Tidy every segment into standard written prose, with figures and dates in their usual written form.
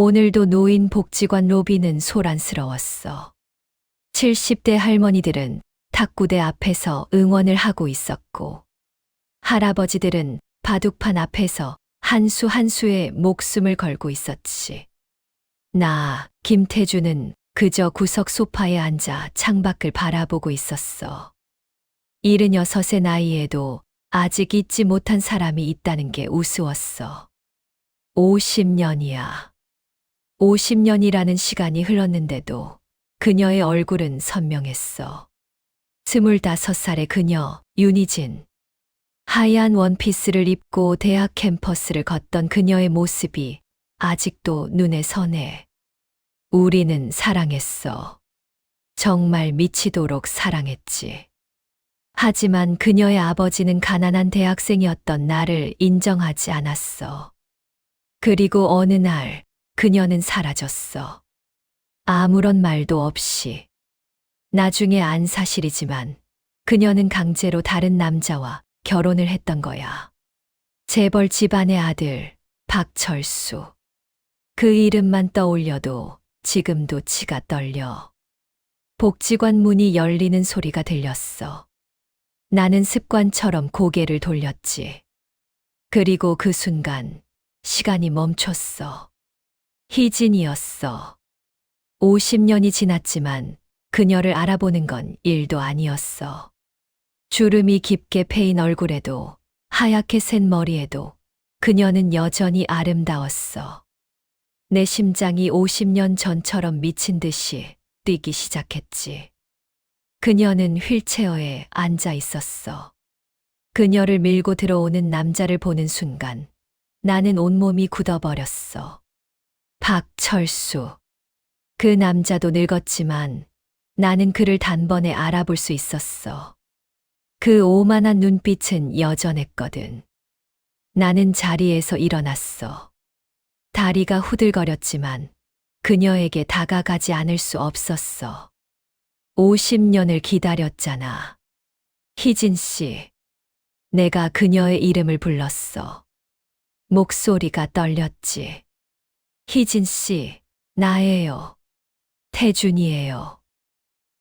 오늘도 노인 복지관 로비는 소란스러웠어. 70대 할머니들은 탁구대 앞에서 응원을 하고 있었고, 할아버지들은 바둑판 앞에서 한 수 한 수에 목숨을 걸고 있었지. 나, 김태주는 그저 구석 소파에 앉아 창밖을 바라보고 있었어. 76의 나이에도 아직 잊지 못한 사람이 있다는 게 우스웠어. 50년이야. 50년이라는 시간이 흘렀는데도 그녀의 얼굴은 선명했어. 25살의 그녀, 윤희진. 하얀 원피스를 입고 대학 캠퍼스를 걷던 그녀의 모습이 아직도 눈에 선해. 우리는 사랑했어. 정말 미치도록 사랑했지. 하지만 그녀의 아버지는 가난한 대학생이었던 나를 인정하지 않았어. 그리고 어느 날 그녀는 사라졌어. 아무런 말도 없이. 나중에 안 사실이지만 그녀는 강제로 다른 남자와 결혼을 했던 거야. 재벌 집안의 아들, 박철수. 그 이름만 떠올려도 지금도 치가 떨려. 복지관 문이 열리는 소리가 들렸어. 나는 습관처럼 고개를 돌렸지. 그리고 그 순간 시간이 멈췄어. 희진이었어. 50년이 지났지만 그녀를 알아보는 건 일도 아니었어. 주름이 깊게 패인 얼굴에도 하얗게 센 머리에도 그녀는 여전히 아름다웠어. 내 심장이 50년 전처럼 미친 듯이 뛰기 시작했지. 그녀는 휠체어에 앉아 있었어. 그녀를 밀고 들어오는 남자를 보는 순간 나는 온몸이 굳어버렸어. 박철수. 그 남자도 늙었지만 나는 그를 단번에 알아볼 수 있었어. 그 오만한 눈빛은 여전했거든. 나는 자리에서 일어났어. 다리가 후들거렸지만 그녀에게 다가가지 않을 수 없었어. 50년을 기다렸잖아. 희진 씨. 내가 그녀의 이름을 불렀어. 목소리가 떨렸지. 희진 씨, 나예요. 태준이에요.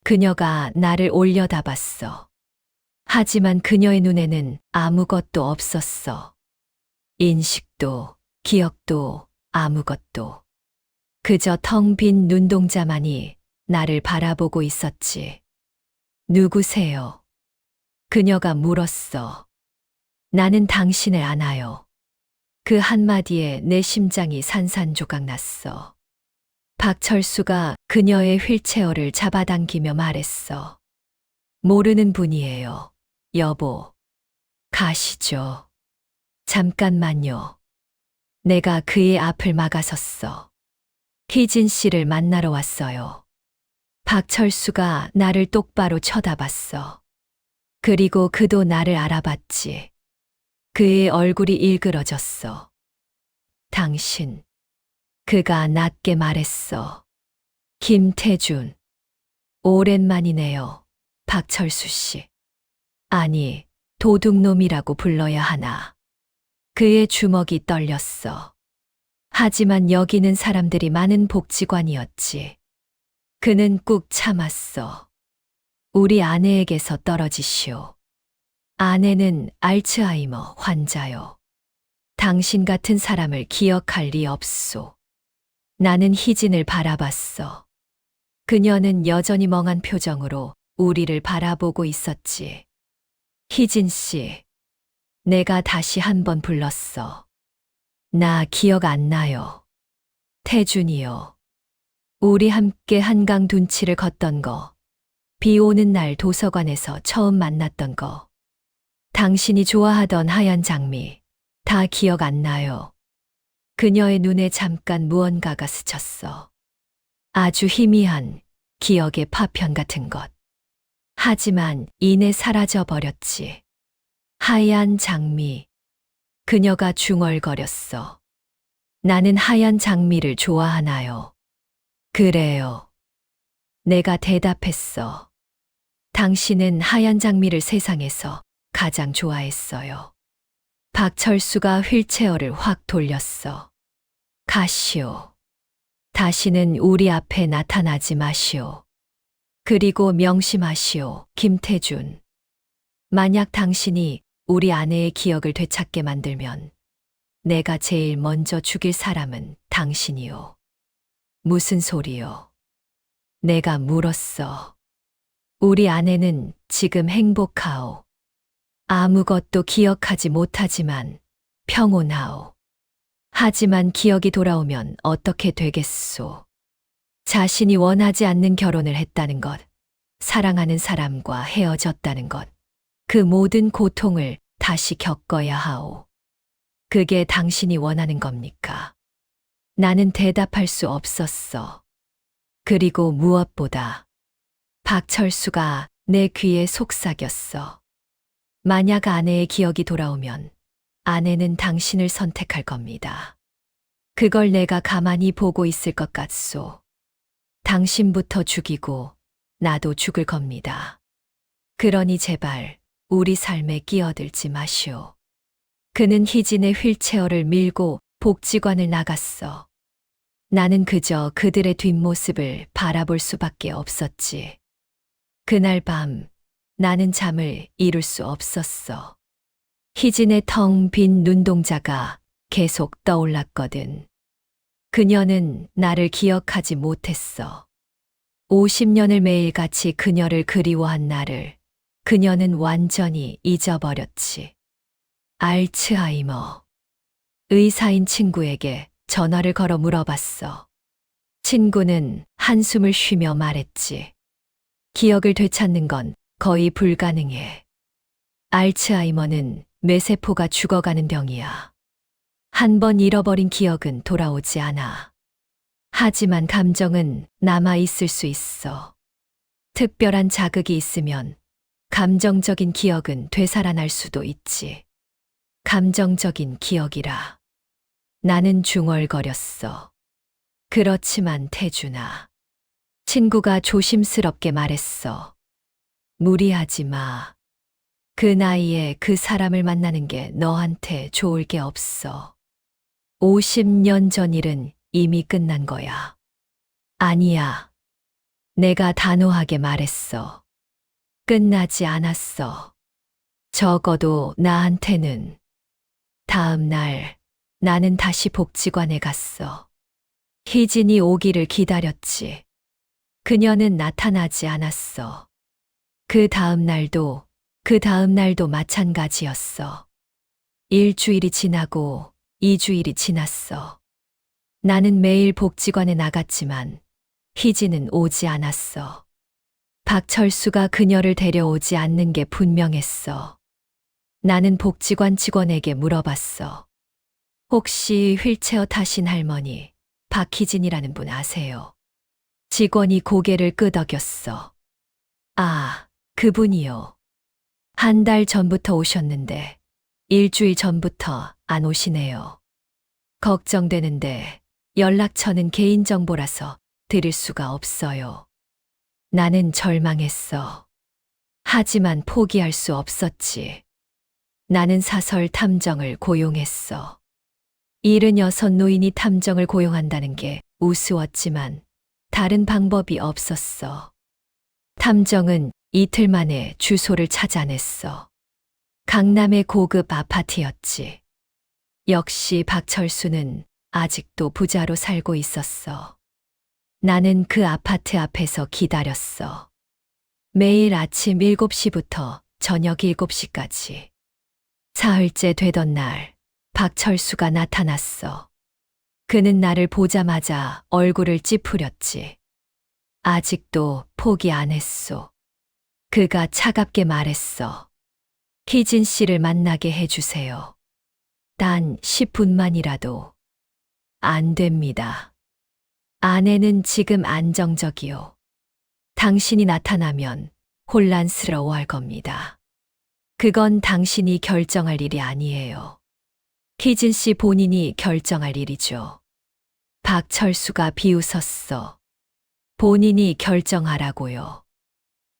그녀가 나를 올려다봤어. 하지만 그녀의 눈에는 아무것도 없었어. 인식도, 기억도, 아무것도. 그저 텅 빈 눈동자만이 나를 바라보고 있었지. 누구세요? 그녀가 물었어. 나는 당신을 안아요. 그 한마디에 내 심장이 산산조각 났어. 박철수가 그녀의 휠체어를 잡아당기며 말했어. 모르는 분이에요. 여보. 가시죠. 잠깐만요. 내가 그의 앞을 막아섰어. 희진 씨를 만나러 왔어요. 박철수가 나를 똑바로 쳐다봤어. 그리고 그도 나를 알아봤지. 그의 얼굴이 일그러졌어. 당신. 그가 낮게 말했어. 김태준. 오랜만이네요. 박철수 씨. 아니, 도둑놈이라고 불러야 하나. 그의 주먹이 떨렸어. 하지만 여기는 사람들이 많은 복지관이었지. 그는 꾹 참았어. 우리 아내에게서 떨어지시오. 아내는 알츠하이머 환자요. 당신 같은 사람을 기억할 리 없소. 나는 희진을 바라봤어. 그녀는 여전히 멍한 표정으로 우리를 바라보고 있었지. 희진 씨, 내가 다시 한 번 불렀어. 나 기억 안 나요. 태준이요. 우리 함께 한강 둔치를 걷던 거. 비 오는 날 도서관에서 처음 만났던 거. 당신이 좋아하던 하얀 장미. 다 기억 안 나요. 그녀의 눈에 잠깐 무언가가 스쳤어. 아주 희미한 기억의 파편 같은 것. 하지만 이내 사라져 버렸지. 하얀 장미. 그녀가 중얼거렸어. 나는 하얀 장미를 좋아하나요? 그래요. 내가 대답했어. 당신은 하얀 장미를 세상에서 가장 좋아했어요. 박철수가 휠체어를 확 돌렸어. 가시오. 다시는 우리 앞에 나타나지 마시오. 그리고 명심하시오, 김태준. 만약 당신이 우리 아내의 기억을 되찾게 만들면 내가 제일 먼저 죽일 사람은 당신이요. 무슨 소리요? 내가 물었어. 우리 아내는 지금 행복하오. 아무것도 기억하지 못하지만 평온하오. 하지만 기억이 돌아오면 어떻게 되겠소? 자신이 원하지 않는 결혼을 했다는 것, 사랑하는 사람과 헤어졌다는 것, 그 모든 고통을 다시 겪어야 하오. 그게 당신이 원하는 겁니까? 나는 대답할 수 없었어. 그리고 무엇보다 박철수가 내 귀에 속삭였어. 만약 아내의 기억이 돌아오면 아내는 당신을 선택할 겁니다. 그걸 내가 가만히 보고 있을 것 같소. 당신부터 죽이고 나도 죽을 겁니다. 그러니 제발 우리 삶에 끼어들지 마시오. 그는 희진의 휠체어를 밀고 복지관을 나갔어. 나는 그저 그들의 뒷모습을 바라볼 수밖에 없었지. 그날 밤 나는 잠을 이룰 수 없었어. 희진의 텅 빈 눈동자가 계속 떠올랐거든. 그녀는 나를 기억하지 못했어. 50년을 매일같이 그녀를 그리워한 나를 그녀는 완전히 잊어버렸지. 알츠하이머. 의사인 친구에게 전화를 걸어 물어봤어. 친구는 한숨을 쉬며 말했지. 기억을 되찾는 건 거의 불가능해. 알츠하이머는 뇌세포가 죽어가는 병이야. 한 번 잃어버린 기억은 돌아오지 않아. 하지만 감정은 남아 있을 수 있어. 특별한 자극이 있으면 감정적인 기억은 되살아날 수도 있지. 감정적인 기억이라. 나는 중얼거렸어. 그렇지만 태준아. 친구가 조심스럽게 말했어. 무리하지 마. 그 나이에 그 사람을 만나는 게 너한테 좋을 게 없어. 50년 전 일은 이미 끝난 거야. 아니야. 내가 단호하게 말했어. 끝나지 않았어. 적어도 나한테는. 다음 날 나는 다시 복지관에 갔어. 희진이 오기를 기다렸지. 그녀는 나타나지 않았어. 그 다음 날도 마찬가지였어. 일주일이 지나고 2주일이 지났어. 나는 매일 복지관에 나갔지만 희진은 오지 않았어. 박철수가 그녀를 데려오지 않는 게 분명했어. 나는 복지관 직원에게 물어봤어. 혹시 휠체어 타신 할머니 박희진이라는 분 아세요? 직원이 고개를 끄덕였어. 아, 그분이요. 한 달 전부터 오셨는데 일주일 전부터 안 오시네요. 걱정되는데 연락처는 개인정보라서 드릴 수가 없어요. 나는 절망했어. 하지만 포기할 수 없었지. 나는 사설 탐정을 고용했어. 76 노인이 탐정을 고용한다는 게 우스웠지만 다른 방법이 없었어. 탐정은 이틀 만에 주소를 찾아냈어. 강남의 고급 아파트였지. 역시 박철수는 아직도 부자로 살고 있었어. 나는 그 아파트 앞에서 기다렸어. 매일 아침 7시부터 저녁 7시까지. 사흘째 되던 날, 박철수가 나타났어. 그는 나를 보자마자 얼굴을 찌푸렸지. 아직도 포기 안 했소. 그가 차갑게 말했어. 희진 씨를 만나게 해주세요. 단 10분만이라도. 안 됩니다. 아내는 지금 안정적이요. 당신이 나타나면 혼란스러워할 겁니다. 그건 당신이 결정할 일이 아니에요. 희진 씨 본인이 결정할 일이죠. 박철수가 비웃었어. 본인이 결정하라고요.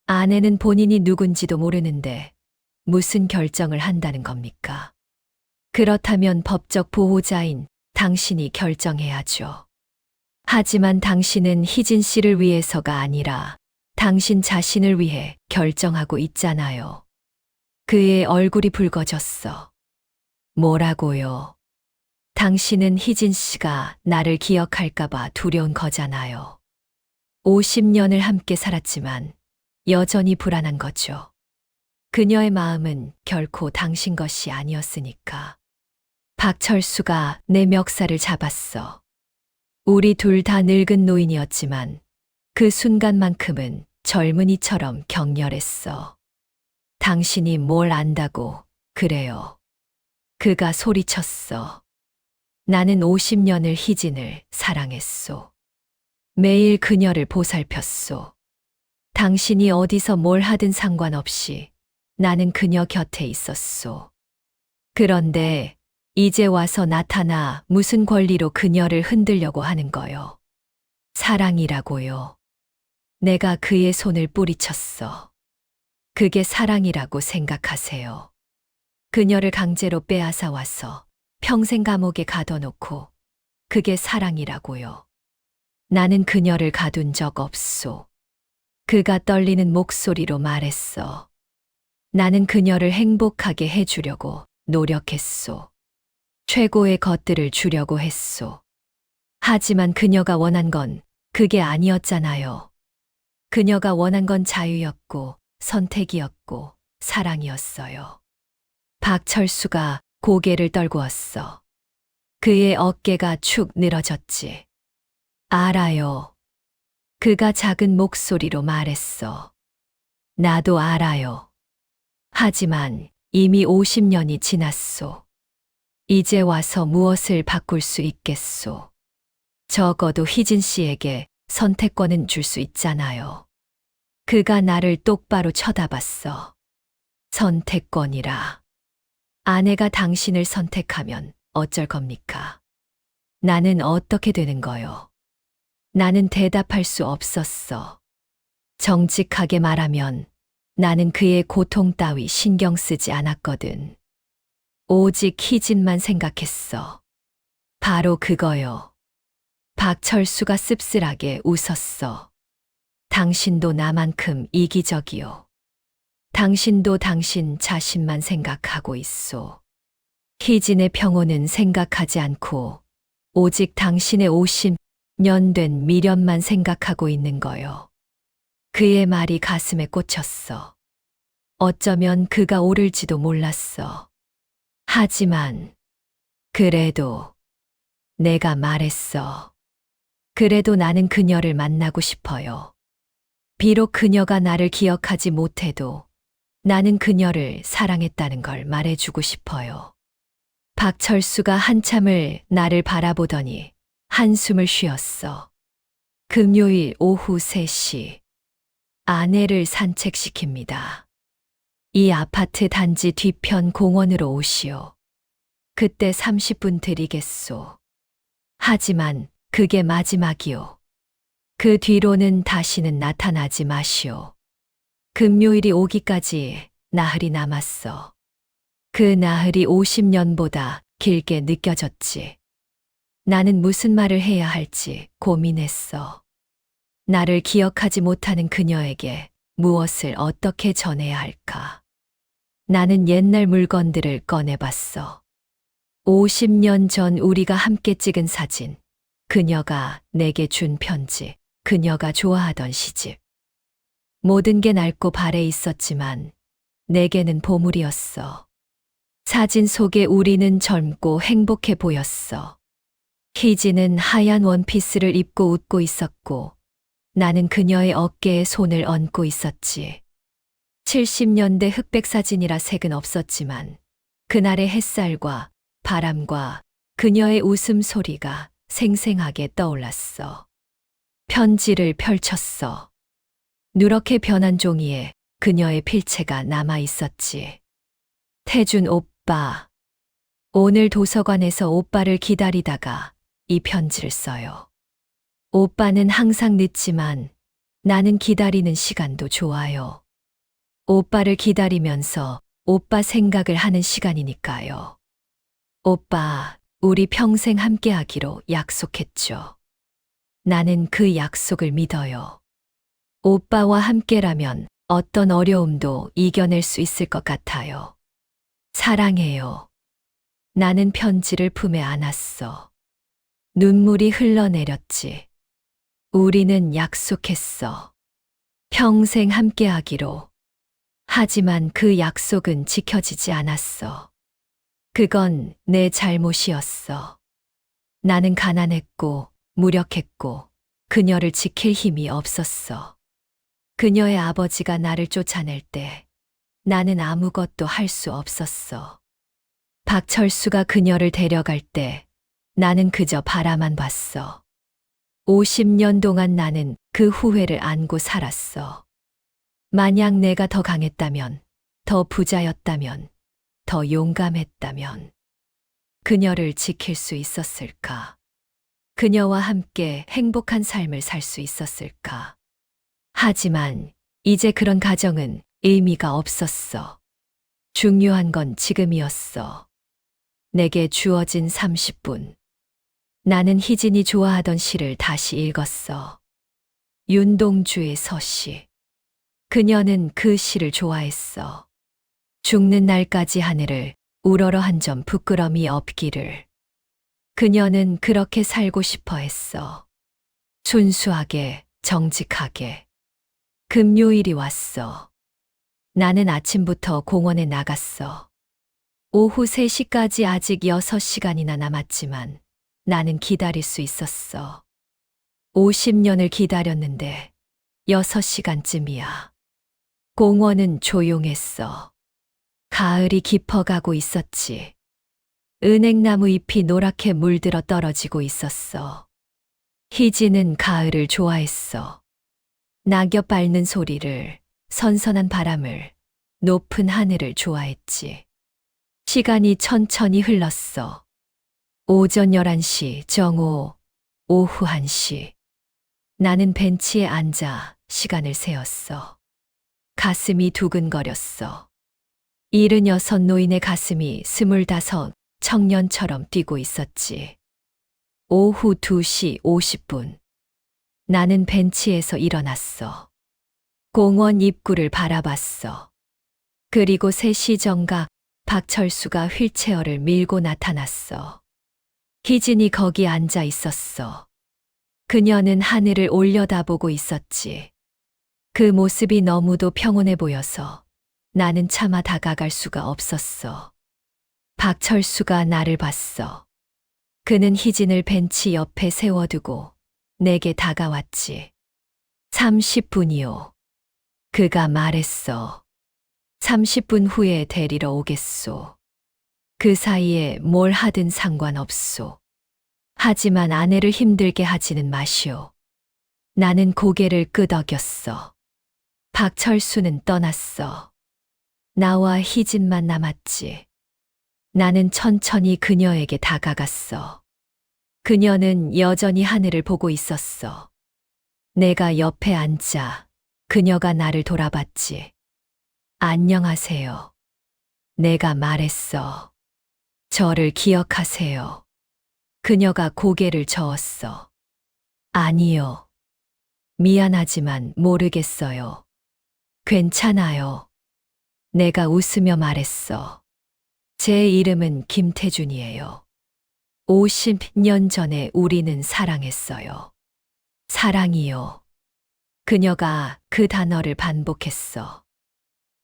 아내는 본인이 누군지도 모르는데 무슨 결정을 한다는 겁니까? 그렇다면 법적 보호자인 당신이 결정해야죠. 하지만 당신은 희진 씨를 위해서가 아니라 당신 자신을 위해 결정하고 있잖아요. 그의 얼굴이 붉어졌어. 뭐라고요? 당신은 희진 씨가 나를 기억할까봐 두려운 거잖아요. 50년을 함께 살았지만 여전히 불안한 거죠. 그녀의 마음은 결코 당신 것이 아니었으니까. 박철수가 내 멱살을 잡았어. 우리 둘 다 늙은 노인이었지만 그 순간만큼은 젊은이처럼 격렬했어. 당신이 뭘 안다고 그래요. 그가 소리쳤어. 나는 50년을 희진을 사랑했소. 매일 그녀를 보살폈소. 당신이 어디서 뭘 하든 상관없이 나는 그녀 곁에 있었소. 그런데 이제 와서 나타나 무슨 권리로 그녀를 흔들려고 하는 거요. 사랑이라고요. 내가 그의 손을 뿌리쳤어. 그게 사랑이라고 생각하세요. 그녀를 강제로 빼앗아 와서 평생 감옥에 가둬놓고 그게 사랑이라고요. 나는 그녀를 가둔 적 없소. 그가 떨리는 목소리로 말했어. 나는 그녀를 행복하게 해주려고 노력했소. 최고의 것들을 주려고 했소. 하지만 그녀가 원한 건 그게 아니었잖아요. 그녀가 원한 건 자유였고 선택이었고 사랑이었어요. 박철수가 고개를 떨구었어. 그의 어깨가 축 늘어졌지. 알아요. 그가 작은 목소리로 말했어. 나도 알아요. 하지만 이미 50년이 지났소. 이제 와서 무엇을 바꿀 수 있겠소. 적어도 희진 씨에게 선택권은 줄 수 있잖아요. 그가 나를 똑바로 쳐다봤어. 선택권이라. 아내가 당신을 선택하면 어쩔 겁니까? 나는 어떻게 되는 거요? 나는 대답할 수 없었어. 정직하게 말하면 나는 그의 고통 따위 신경 쓰지 않았거든. 오직 희진만 생각했어. 바로 그거요. 박철수가 씁쓸하게 웃었어. 당신도 나만큼 이기적이요. 당신도 당신 자신만 생각하고 있소. 희진의 평온은 생각하지 않고 오직 당신의 50년 된 미련만 생각하고 있는 거요. 그의 말이 가슴에 꽂혔어. 어쩌면 그가 옳을지도 몰랐어. 하지만 그래도 내가 말했어. 그래도 나는 그녀를 만나고 싶어요. 비록 그녀가 나를 기억하지 못해도 나는 그녀를 사랑했다는 걸 말해주고 싶어요. 박철수가 한참을 나를 바라보더니 한숨을 쉬었어. 금요일 오후 3시. 아내를 산책시킵니다. 이 아파트 단지 뒤편 공원으로 오시오. 그때 30분 드리겠소. 하지만 그게 마지막이오. 그 뒤로는 다시는 나타나지 마시오. 금요일이 오기까지 나흘이 남았어. 그 나흘이 50년보다 길게 느껴졌지. 나는 무슨 말을 해야 할지 고민했어. 나를 기억하지 못하는 그녀에게 무엇을 어떻게 전해야 할까? 나는 옛날 물건들을 꺼내봤어. 50년 전 우리가 함께 찍은 사진, 그녀가 내게 준 편지, 그녀가 좋아하던 시집. 모든 게 낡고 발에 있었지만 내게는 보물이었어. 사진 속에 우리는 젊고 행복해 보였어. 희진은 하얀 원피스를 입고 웃고 있었고 나는 그녀의 어깨에 손을 얹고 있었지. 70년대 흑백 사진이라 색은 없었지만 그날의 햇살과 바람과 그녀의 웃음소리가 생생하게 떠올랐어. 편지를 펼쳤어. 누렇게 변한 종이에 그녀의 필체가 남아 있었지. 태준 오빠. 오늘 도서관에서 오빠를 기다리다가 이 편지를 써요. 오빠는 항상 늦지만 나는 기다리는 시간도 좋아요. 오빠를 기다리면서 오빠 생각을 하는 시간이니까요. 오빠, 우리 평생 함께 하기로 약속했죠. 나는 그 약속을 믿어요. 오빠와 함께라면 어떤 어려움도 이겨낼 수 있을 것 같아요. 사랑해요. 나는 편지를 품에 안았어. 눈물이 흘러내렸지. 우리는 약속했어. 평생 함께하기로. 하지만 그 약속은 지켜지지 않았어. 그건 내 잘못이었어. 나는 가난했고, 무력했고, 그녀를 지킬 힘이 없었어. 그녀의 아버지가 나를 쫓아낼 때 나는 아무것도 할 수 없었어. 박철수가 그녀를 데려갈 때 나는 그저 바라만 봤어. 50년 동안 나는 그 후회를 안고 살았어. 만약 내가 더 강했다면, 더 부자였다면, 더 용감했다면, 그녀를 지킬 수 있었을까? 그녀와 함께 행복한 삶을 살 수 있었을까? 하지만 이제 그런 가정은 의미가 없었어. 중요한 건 지금이었어. 내게 주어진 30분. 나는 희진이 좋아하던 시를 다시 읽었어. 윤동주의 서시. 그녀는 그 시를 좋아했어. 죽는 날까지 하늘을 우러러 한 점 부끄럼이 없기를. 그녀는 그렇게 살고 싶어 했어. 순수하게, 정직하게. 금요일이 왔어. 나는 아침부터 공원에 나갔어. 오후 3시까지 아직 6시간이나 남았지만 나는 기다릴 수 있었어. 50년을 기다렸는데 6시간쯤이야. 공원은 조용했어. 가을이 깊어가고 있었지. 은행나무 잎이 노랗게 물들어 떨어지고 있었어. 희진은 가을을 좋아했어. 낙엽 밟는 소리를, 선선한 바람을, 높은 하늘을 좋아했지. 시간이 천천히 흘렀어. 오전 11시 정오, 오후 1시. 나는 벤치에 앉아 시간을 세었어. 가슴이 두근거렸어. 76 노인의 가슴이 25 청년처럼 뛰고 있었지. 오후 2시 50분. 나는 벤치에서 일어났어. 공원 입구를 바라봤어. 그리고 3시 정각 박철수가 휠체어를 밀고 나타났어. 희진이 거기 앉아 있었어. 그녀는 하늘을 올려다보고 있었지. 그 모습이 너무도 평온해 보여서 나는 차마 다가갈 수가 없었어. 박철수가 나를 봤어. 그는 희진을 벤치 옆에 세워두고 내게 다가왔지. 30분이요. 그가 말했어. 30분 후에 데리러 오겠소. 그 사이에 뭘 하든 상관없소. 하지만 아내를 힘들게 하지는 마시오. 나는 고개를 끄덕였어. 박철수는 떠났어. 나와 희진만 남았지. 나는 천천히 그녀에게 다가갔어. 그녀는 여전히 하늘을 보고 있었어. 내가 옆에 앉자 그녀가 나를 돌아봤지. 안녕하세요. 내가 말했어. 저를 기억하세요. 그녀가 고개를 저었어. 아니요. 미안하지만 모르겠어요. 괜찮아요. 내가 웃으며 말했어. 제 이름은 김태준이에요. 50년 전에 우리는 사랑했어요. 사랑이요. 그녀가 그 단어를 반복했어.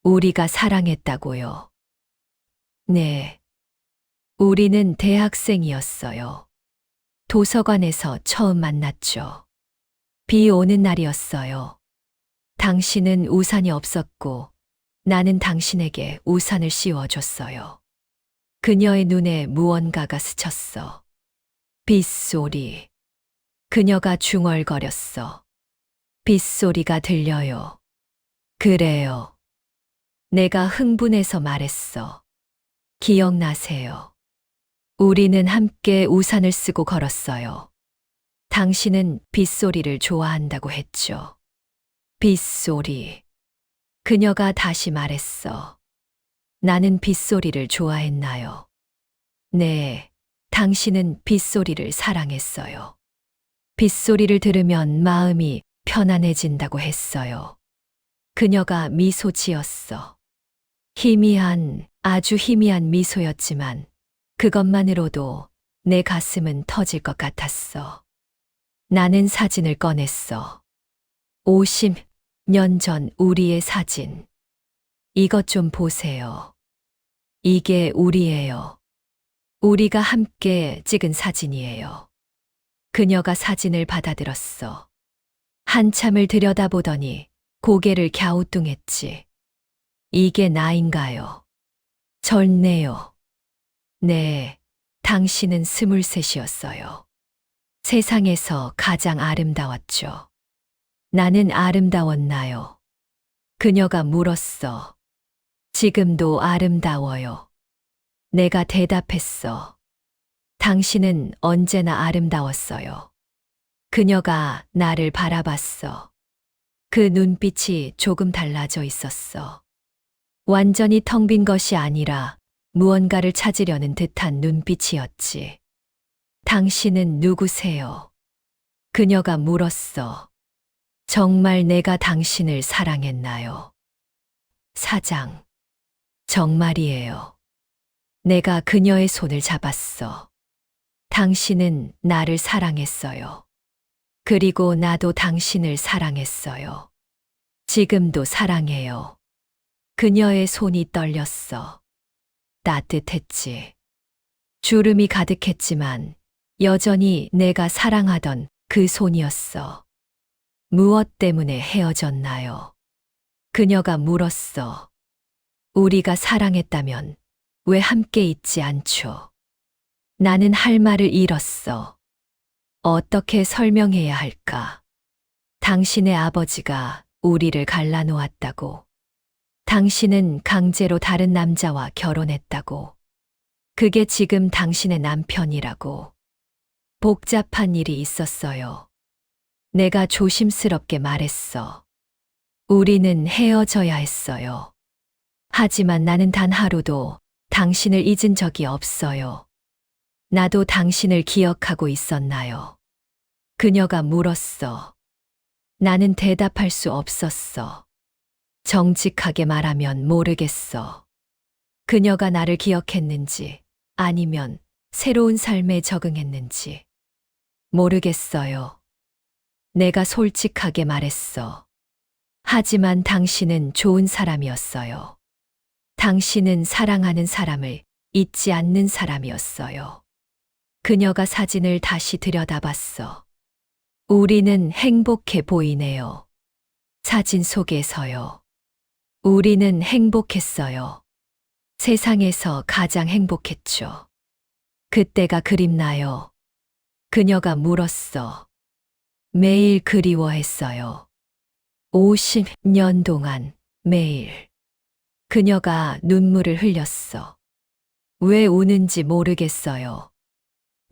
우리가 사랑했다고요. 네. 우리는 대학생이었어요. 도서관에서 처음 만났죠. 비 오는 날이었어요. 당신은 우산이 없었고 나는 당신에게 우산을 씌워줬어요. 그녀의 눈에 무언가가 스쳤어. 빗소리. 그녀가 중얼거렸어. 빗소리가 들려요. 그래요. 내가 흥분해서 말했어. 기억나세요. 우리는 함께 우산을 쓰고 걸었어요. 당신은 빗소리를 좋아한다고 했죠. 빗소리. 그녀가 다시 말했어. 나는 빗소리를 좋아했나요? 네, 당신은 빗소리를 사랑했어요. 빗소리를 들으면 마음이 편안해진다고 했어요. 그녀가 미소 지었어. 희미한, 아주 희미한 미소였지만 그것만으로도 내 가슴은 터질 것 같았어. 나는 사진을 꺼냈어. 50년 전 우리의 사진. 이것 좀 보세요. 이게 우리예요. 우리가 함께 찍은 사진이에요. 그녀가 사진을 받아들었어. 한참을 들여다보더니 고개를 갸우뚱했지. 이게 나인가요? 젊네요. 네, 당신은 23이었어요. 세상에서 가장 아름다웠죠. 나는 아름다웠나요? 그녀가 물었어. 지금도 아름다워요. 내가 대답했어. 당신은 언제나 아름다웠어요. 그녀가 나를 바라봤어. 그 눈빛이 조금 달라져 있었어. 완전히 텅 빈 것이 아니라 무언가를 찾으려는 듯한 눈빛이었지. 당신은 누구세요? 그녀가 물었어. 정말 내가 당신을 사랑했나요? 사장. 정말이에요. 내가 그녀의 손을 잡았어. 당신은 나를 사랑했어요. 그리고 나도 당신을 사랑했어요. 지금도 사랑해요. 그녀의 손이 떨렸어. 따뜻했지. 주름이 가득했지만 여전히 내가 사랑하던 그 손이었어. 무엇 때문에 헤어졌나요? 그녀가 물었어. 우리가 사랑했다면 왜 함께 있지 않죠? 나는 할 말을 잃었어. 어떻게 설명해야 할까? 당신의 아버지가 우리를 갈라놓았다고. 당신은 강제로 다른 남자와 결혼했다고. 그게 지금 당신의 남편이라고. 복잡한 일이 있었어요. 내가 조심스럽게 말했어. 우리는 헤어져야 했어요. 하지만 나는 단 하루도 당신을 잊은 적이 없어요. 나도 당신을 기억하고 있었나요? 그녀가 물었어. 나는 대답할 수 없었어. 정직하게 말하면 모르겠어. 그녀가 나를 기억했는지 아니면 새로운 삶에 적응했는지 모르겠어요. 내가 솔직하게 말했어. 하지만 당신은 좋은 사람이었어요. 당신은 사랑하는 사람을 잊지 않는 사람이었어요. 그녀가 사진을 다시 들여다봤어. 우리는 행복해 보이네요. 사진 속에서요. 우리는 행복했어요. 세상에서 가장 행복했죠. 그때가 그립나요? 그녀가 물었어. 매일 그리워했어요. 50년 동안 매일. 그녀가 눈물을 흘렸어. 왜 우는지 모르겠어요.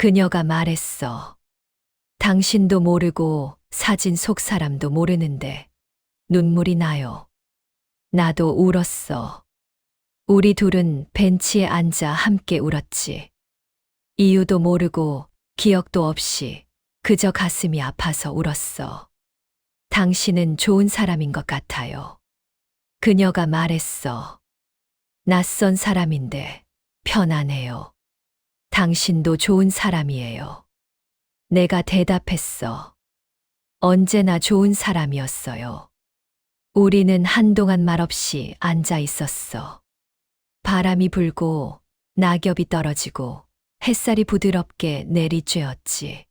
그녀가 말했어. 당신도 모르고 사진 속 사람도 모르는데 눈물이 나요. 나도 울었어. 우리 둘은 벤치에 앉아 함께 울었지. 이유도 모르고 기억도 없이 그저 가슴이 아파서 울었어. 당신은 좋은 사람인 것 같아요. 그녀가 말했어. 낯선 사람인데 편안해요. 당신도 좋은 사람이에요. 내가 대답했어. 언제나 좋은 사람이었어요. 우리는 한동안 말없이 앉아 있었어. 바람이 불고 낙엽이 떨어지고 햇살이 부드럽게 내리쬐었지.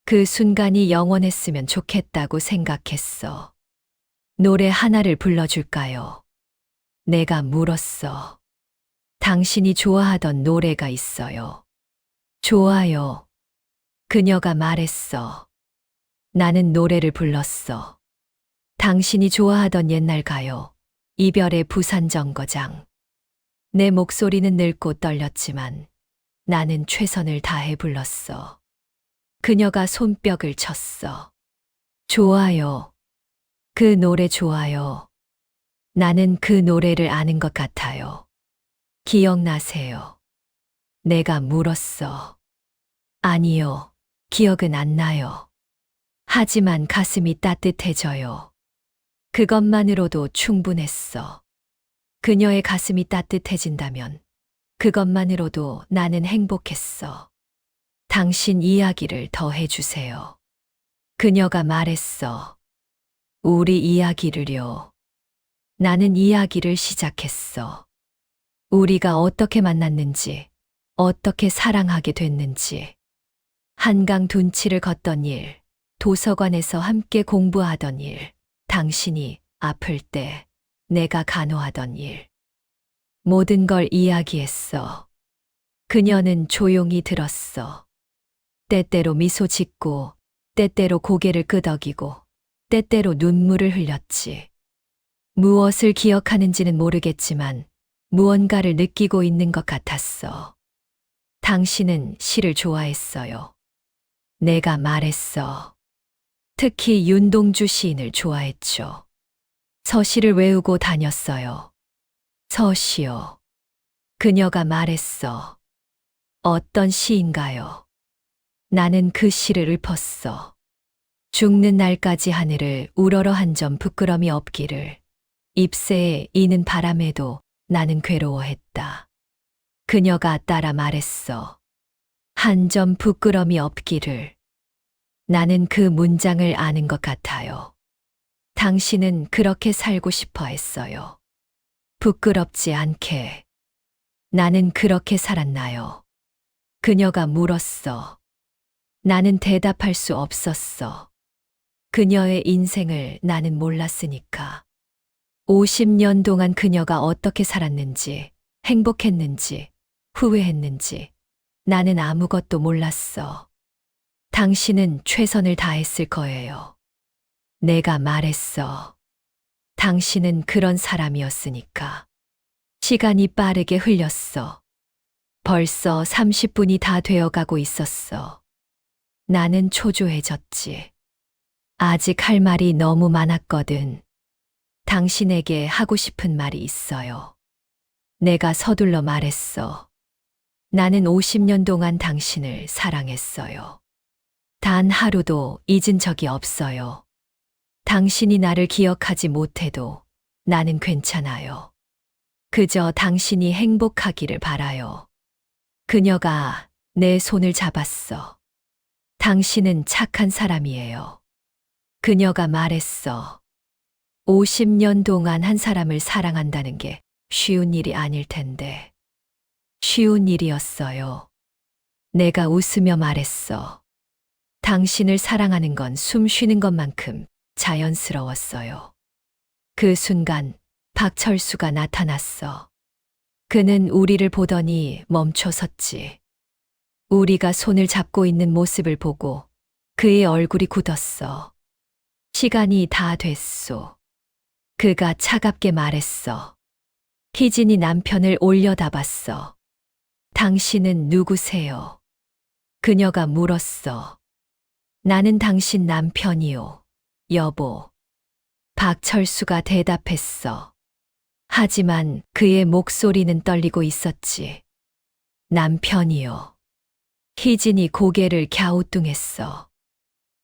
그 순간이 영원했으면 좋겠다고 생각했어. 노래 하나를 불러줄까요? 내가 물었어. 당신이 좋아하던 노래가 있어요. 좋아요. 그녀가 말했어. 나는 노래를 불렀어. 당신이 좋아하던 옛날 가요. 이별의 부산 정거장. 내 목소리는 늙고 떨렸지만 나는 최선을 다해 불렀어. 그녀가 손뼉을 쳤어. 좋아요. 그 노래 좋아요. 나는 그 노래를 아는 것 같아요. 기억나세요? 내가 물었어. 아니요. 기억은 안 나요. 하지만 가슴이 따뜻해져요. 그것만으로도 충분했어. 그녀의 가슴이 따뜻해진다면 그것만으로도 나는 행복했어. 당신 이야기를 더 해주세요. 그녀가 말했어. 우리 이야기를요. 나는 이야기를 시작했어. 우리가 어떻게 만났는지, 어떻게 사랑하게 됐는지, 한강 둔치를 걷던 일, 도서관에서 함께 공부하던 일, 당신이 아플 때 내가 간호하던 일. 모든 걸 이야기했어. 그녀는 조용히 들었어. 때때로 미소 짓고, 때때로 고개를 끄덕이고, 때때로 눈물을 흘렸지. 무엇을 기억하는지는 모르겠지만 무언가를 느끼고 있는 것 같았어. 당신은 시를 좋아했어요. 내가 말했어. 특히 윤동주 시인을 좋아했죠. 서시를 외우고 다녔어요. 서시요. 그녀가 말했어. 어떤 시인가요? 나는 그 시를 읊었어. 죽는 날까지 하늘을 우러러 한 점 부끄럼이 없기를. 잎새에 이는 바람에도 나는 괴로워했다. 그녀가 따라 말했어. 한 점 부끄럼이 없기를. 나는 그 문장을 아는 것 같아요. 당신은 그렇게 살고 싶어 했어요. 부끄럽지 않게. 나는 그렇게 살았나요? 그녀가 물었어. 나는 대답할 수 없었어. 그녀의 인생을 나는 몰랐으니까. 50년 동안 그녀가 어떻게 살았는지, 행복했는지, 후회했는지, 나는 아무것도 몰랐어. 당신은 최선을 다했을 거예요. 내가 말했어. 당신은 그런 사람이었으니까. 시간이 빠르게 흘렸어. 벌써 30분이 다 되어가고 있었어. 나는 초조해졌지. 아직 할 말이 너무 많았거든. 당신에게 하고 싶은 말이 있어요. 내가 서둘러 말했어. 나는 50년 동안 당신을 사랑했어요. 단 하루도 잊은 적이 없어요. 당신이 나를 기억하지 못해도 나는 괜찮아요. 그저 당신이 행복하기를 바라요. 그녀가 내 손을 잡았어. 당신은 착한 사람이에요. 그녀가 말했어. 50년 동안 한 사람을 사랑한다는 게 쉬운 일이 아닐 텐데. 쉬운 일이었어요. 내가 웃으며 말했어. 당신을 사랑하는 건 숨 쉬는 것만큼 자연스러웠어요. 그 순간 박철수가 나타났어. 그는 우리를 보더니 멈춰 섰지. 우리가 손을 잡고 있는 모습을 보고 그의 얼굴이 굳었어. 시간이 다 됐소. 그가 차갑게 말했어. 희진이 남편을 올려다봤어. 당신은 누구세요? 그녀가 물었어. 나는 당신 남편이요, 여보. 박철수가 대답했어. 하지만 그의 목소리는 떨리고 있었지. 남편이요. 희진이 고개를 갸우뚱했어.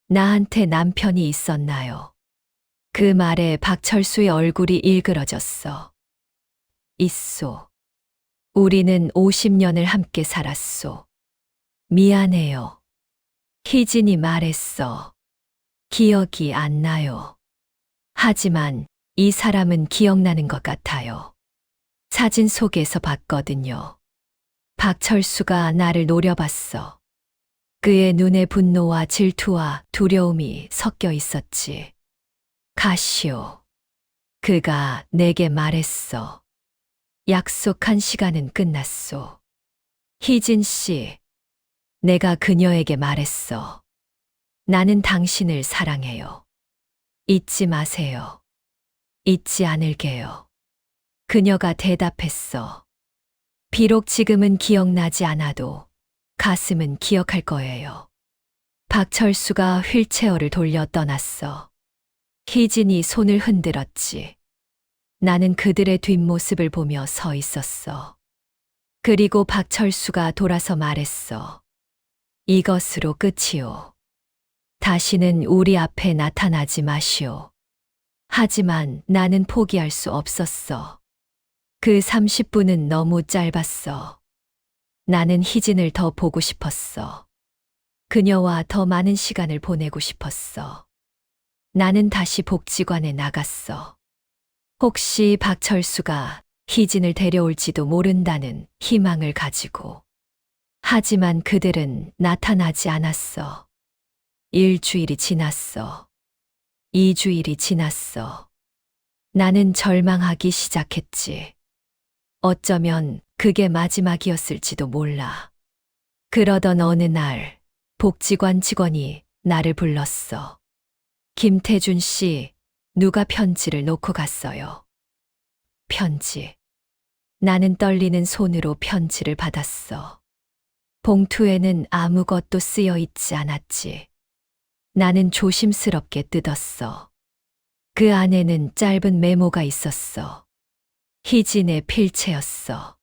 나한테 남편이 있었나요? 그 말에 박철수의 얼굴이 일그러졌어. 있소. 우리는 50년을 함께 살았소. 미안해요. 희진이 말했어. 기억이 안 나요. 하지만 이 사람은 기억나는 것 같아요. 사진 속에서 봤거든요. 박철수가 나를 노려봤어. 그의 눈에 분노와 질투와 두려움이 섞여 있었지. 가시오. 그가 내게 말했어. 약속한 시간은 끝났소. 희진 씨. 내가 그녀에게 말했어. 나는 당신을 사랑해요. 잊지 마세요. 잊지 않을게요. 그녀가 대답했어. 비록 지금은 기억나지 않아도 가슴은 기억할 거예요. 박철수가 휠체어를 돌려 떠났어. 희진이 손을 흔들었지. 나는 그들의 뒷모습을 보며 서 있었어. 그리고 박철수가 돌아서 말했어. 이것으로 끝이오. 다시는 우리 앞에 나타나지 마시오. 하지만 나는 포기할 수 없었어. 그 30분은 너무 짧았어. 나는 희진을 더 보고 싶었어. 그녀와 더 많은 시간을 보내고 싶었어. 나는 다시 복지관에 나갔어. 혹시 박철수가 희진을 데려올지도 모른다는 희망을 가지고. 하지만 그들은 나타나지 않았어. 일주일이 지났어. 2주일이 지났어. 나는 절망하기 시작했지. 어쩌면 그게 마지막이었을지도 몰라. 그러던 어느 날, 복지관 직원이 나를 불렀어. 김태준 씨, 누가 편지를 놓고 갔어요. 편지. 나는 떨리는 손으로 편지를 받았어. 봉투에는 아무것도 쓰여 있지 않았지. 나는 조심스럽게 뜯었어. 그 안에는 짧은 메모가 있었어. 희진의 필체였어.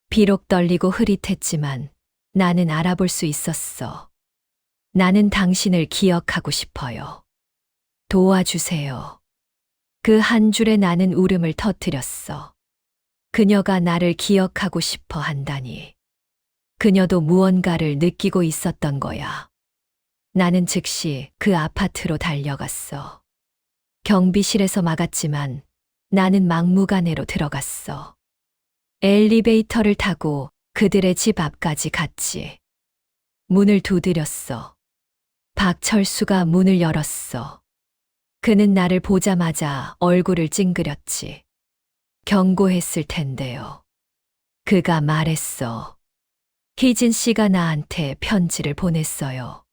비록 떨리고 흐릿했지만 나는 알아볼 수 있었어. 나는 당신을 기억하고 싶어요. 도와주세요. 그 한 줄에 나는 울음을 터뜨렸어. 그녀가 나를 기억하고 싶어 한다니. 그녀도 무언가를 느끼고 있었던 거야. 나는 즉시 그 아파트로 달려갔어. 경비실에서 막았지만 나는 막무가내로 들어갔어. 엘리베이터를 타고 그들의 집 앞까지 갔지. 문을 두드렸어. 박철수가 문을 열었어. 그는 나를 보자마자 얼굴을 찡그렸지. 경고했을 텐데요. 그가 말했어. 희진 씨가 나한테 편지를 보냈어요.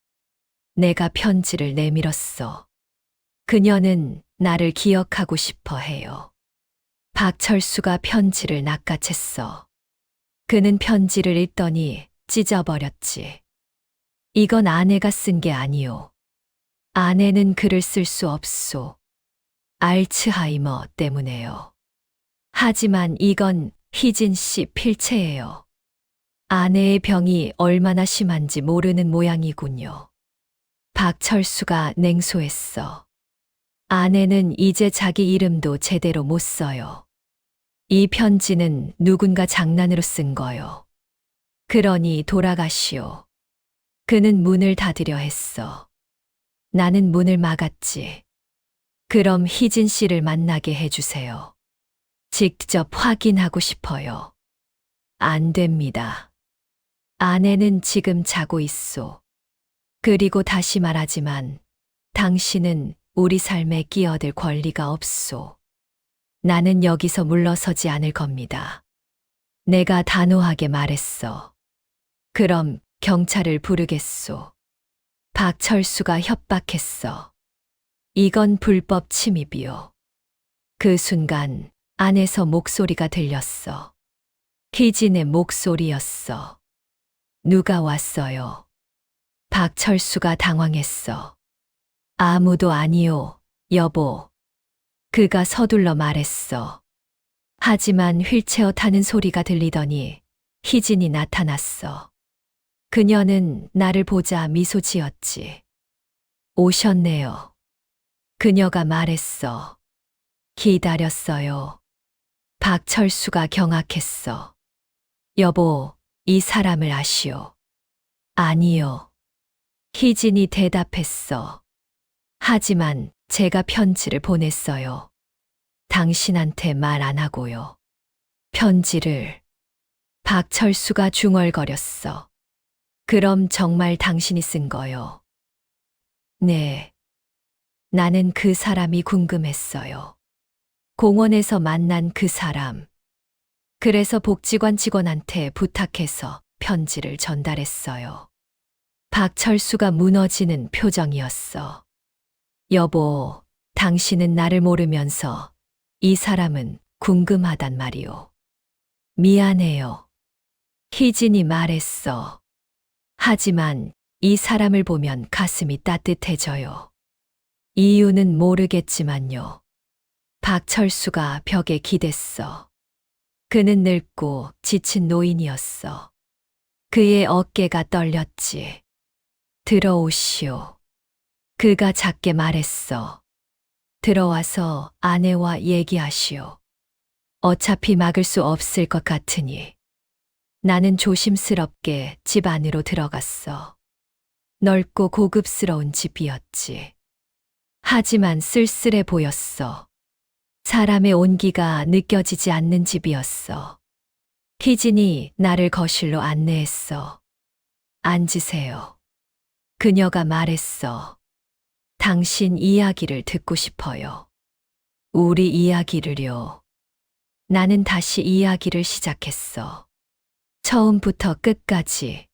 내가 편지를 내밀었어. 그녀는 나를 기억하고 싶어 해요. 박철수가 편지를 낚아챘어. 그는 편지를 읽더니 찢어버렸지. 이건 아내가 쓴 게 아니오. 아내는 글을 쓸 수 없소. 알츠하이머 때문에요. 하지만 이건 희진 씨 필체예요. 아내의 병이 얼마나 심한지 모르는 모양이군요. 박철수가 냉소했어. 아내는 이제 자기 이름도 제대로 못 써요. 이 편지는 누군가 장난으로 쓴 거요. 그러니 돌아가시오. 그는 문을 닫으려 했어. 나는 문을 막았지. 그럼 희진 씨를 만나게 해주세요. 직접 확인하고 싶어요. 안 됩니다. 아내는 지금 자고 있소. 그리고 다시 말하지만 당신은 우리 삶에 끼어들 권리가 없소. 나는 여기서 물러서지 않을 겁니다. 내가 단호하게 말했어. 그럼 경찰을 부르겠소. 박철수가 협박했어. 이건 불법 침입이요. 그 순간 안에서 목소리가 들렸어. 희진의 목소리였어. 누가 왔어요? 박철수가 당황했어. 아무도 아니요, 여보. 그가 서둘러 말했어. 하지만 휠체어 타는 소리가 들리더니 희진이 나타났어. 그녀는 나를 보자 미소 지었지. 오셨네요. 그녀가 말했어. 기다렸어요. 박철수가 경악했어. 여보, 이 사람을 아시오? 아니요. 희진이 대답했어. 하지만 제가 편지를 보냈어요. 당신한테 말 안 하고요. 편지를. 박철수가 중얼거렸어. 그럼 정말 당신이 쓴 거요? 네. 나는 그 사람이 궁금했어요. 공원에서 만난 그 사람. 그래서 복지관 직원한테 부탁해서 편지를 전달했어요. 박철수가 무너지는 표정이었어. 여보, 당신은 나를 모르면서 이 사람은 궁금하단 말이오. 미안해요. 희진이 말했어. 하지만 이 사람을 보면 가슴이 따뜻해져요. 이유는 모르겠지만요. 박철수가 벽에 기댔어. 그는 늙고 지친 노인이었어. 그의 어깨가 떨렸지. 들어오시오. 그가 작게 말했어. 들어와서 아내와 얘기하시오. 어차피 막을 수 없을 것 같으니. 나는 조심스럽게 집 안으로 들어갔어. 넓고 고급스러운 집이었지. 하지만 쓸쓸해 보였어. 사람의 온기가 느껴지지 않는 집이었어. 희진이 나를 거실로 안내했어. 앉으세요. 그녀가 말했어. 당신 이야기를 듣고 싶어요. 우리 이야기를요. 나는 다시 이야기를 시작했어. 처음부터 끝까지.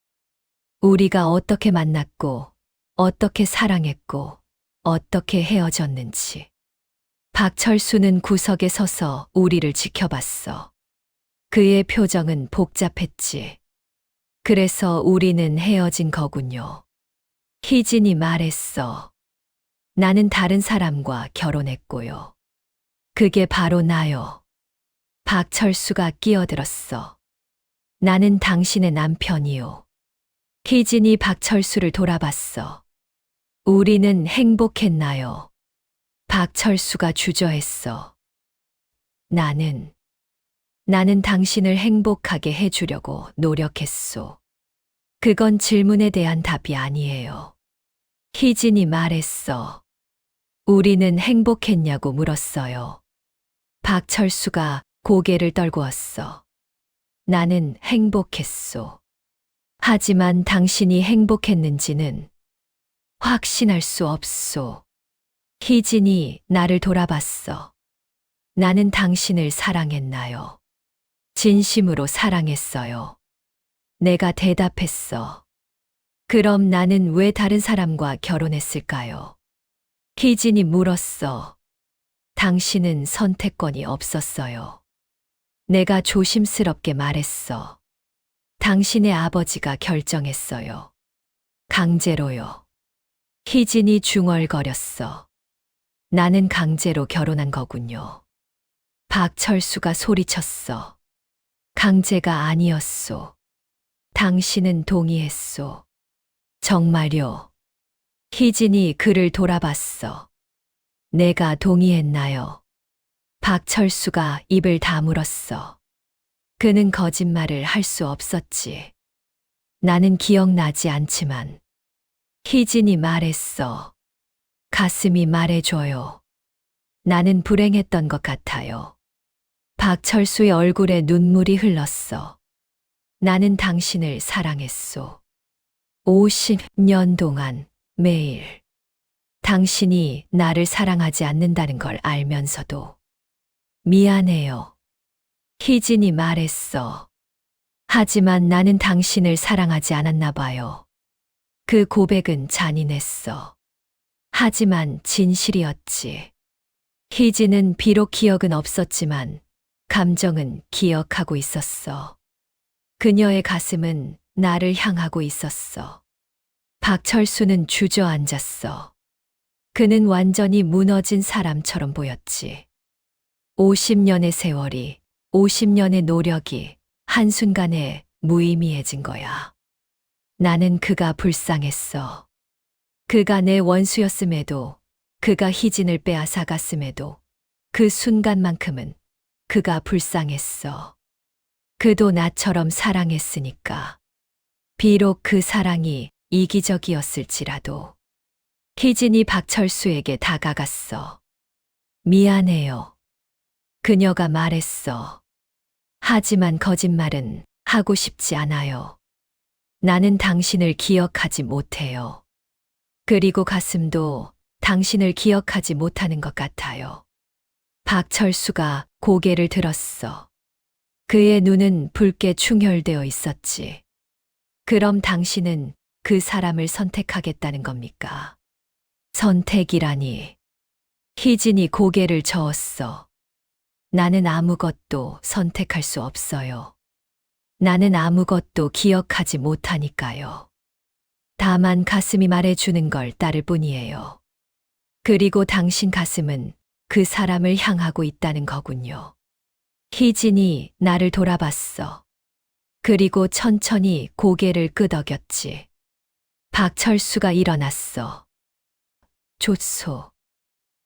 우리가 어떻게 만났고, 어떻게 사랑했고, 어떻게 헤어졌는지. 박철수는 구석에 서서 우리를 지켜봤어. 그의 표정은 복잡했지. 그래서 우리는 헤어진 거군요. 희진이 말했어. 나는 다른 사람과 결혼했고요. 그게 바로 나요. 박철수가 끼어들었어. 나는 당신의 남편이요. 희진이 박철수를 돌아봤어. 우리는 행복했나요? 박철수가 주저했어. 나는 당신을 행복하게 해주려고 노력했소. 그건 질문에 대한 답이 아니에요. 희진이 말했어. 우리는 행복했냐고 물었어요. 박철수가 고개를 떨구었어. 나는 행복했소. 하지만 당신이 행복했는지는 확신할 수 없소. 희진이 나를 돌아봤어. 나는 당신을 사랑했나요? 진심으로 사랑했어요. 내가 대답했어. 그럼 나는 왜 다른 사람과 결혼했을까요? 희진이 물었어. 당신은 선택권이 없었어요. 내가 조심스럽게 말했어. 당신의 아버지가 결정했어요. 강제로요. 희진이 중얼거렸어. 나는 강제로 결혼한 거군요. 박철수가 소리쳤어. 강제가 아니었소. 당신은 동의했소. 정말요. 희진이 그를 돌아봤어. 내가 동의했나요? 박철수가 입을 다물었어. 그는 거짓말을 할 수 없었지. 나는 기억나지 않지만 희진이 말했어. 가슴이 말해줘요. 나는 불행했던 것 같아요. 박철수의 얼굴에 눈물이 흘렀어. 나는 당신을 사랑했소. 50년 동안 매일. 당신이 나를 사랑하지 않는다는 걸 알면서도. 미안해요. 희진이 말했어. 하지만 나는 당신을 사랑하지 않았나 봐요. 그 고백은 잔인했어. 하지만 진실이었지. 희진은 비록 기억은 없었지만 감정은 기억하고 있었어. 그녀의 가슴은 나를 향하고 있었어. 박철수는 주저앉았어. 그는 완전히 무너진 사람처럼 보였지. 50년의 세월이, 50년의 노력이 한순간에 무의미해진 거야. 나는 그가 불쌍했어. 그가 내 원수였음에도, 그가 희진을 빼앗아 갔음에도 그 순간만큼은 그가 불쌍했어. 그도 나처럼 사랑했으니까. 비록 그 사랑이 이기적이었을지라도. 희진이 박철수에게 다가갔어. 미안해요. 그녀가 말했어. 하지만 거짓말은 하고 싶지 않아요. 나는 당신을 기억하지 못해요. 그리고 가슴도 당신을 기억하지 못하는 것 같아요. 박철수가 고개를 들었어. 그의 눈은 붉게 충혈되어 있었지. 그럼 당신은 그 사람을 선택하겠다는 겁니까? 선택이라니. 희진이 고개를 저었어. 나는 아무것도 선택할 수 없어요. 나는 아무것도 기억하지 못하니까요. 다만 가슴이 말해주는 걸 따를 뿐이에요. 그리고 당신 가슴은 그 사람을 향하고 있다는 거군요. 희진이 나를 돌아봤어. 그리고 천천히 고개를 끄덕였지. 박철수가 일어났어. 좋소.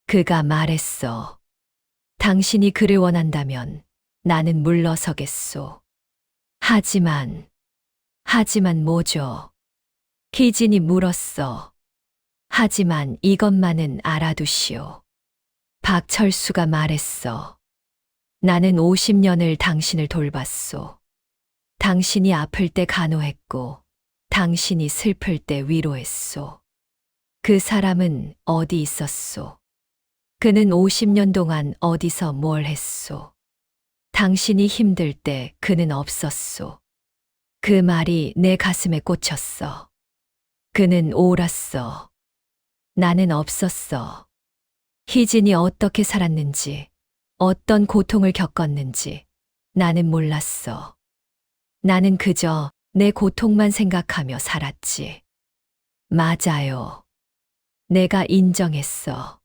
그가 말했어. 당신이 그를 원한다면 나는 물러서겠소. 하지만 뭐죠? 희진이 물었어. 하지만 이것만은 알아두시오. 박철수가 말했어. 나는 50년을 당신을 돌봤소. 당신이 아플 때 간호했고, 당신이 슬플 때 위로했소. 그 사람은 어디 있었소? 그는 50년 동안 어디서 뭘 했소? 당신이 힘들 때 그는 없었소. 그 말이 내 가슴에 꽂혔어. 그는 옳았어. 나는 없었어. 희진이 어떻게 살았는지, 어떤 고통을 겪었는지 나는 몰랐어. 나는 그저 내 고통만 생각하며 살았지. 맞아요. 내가 인정했어.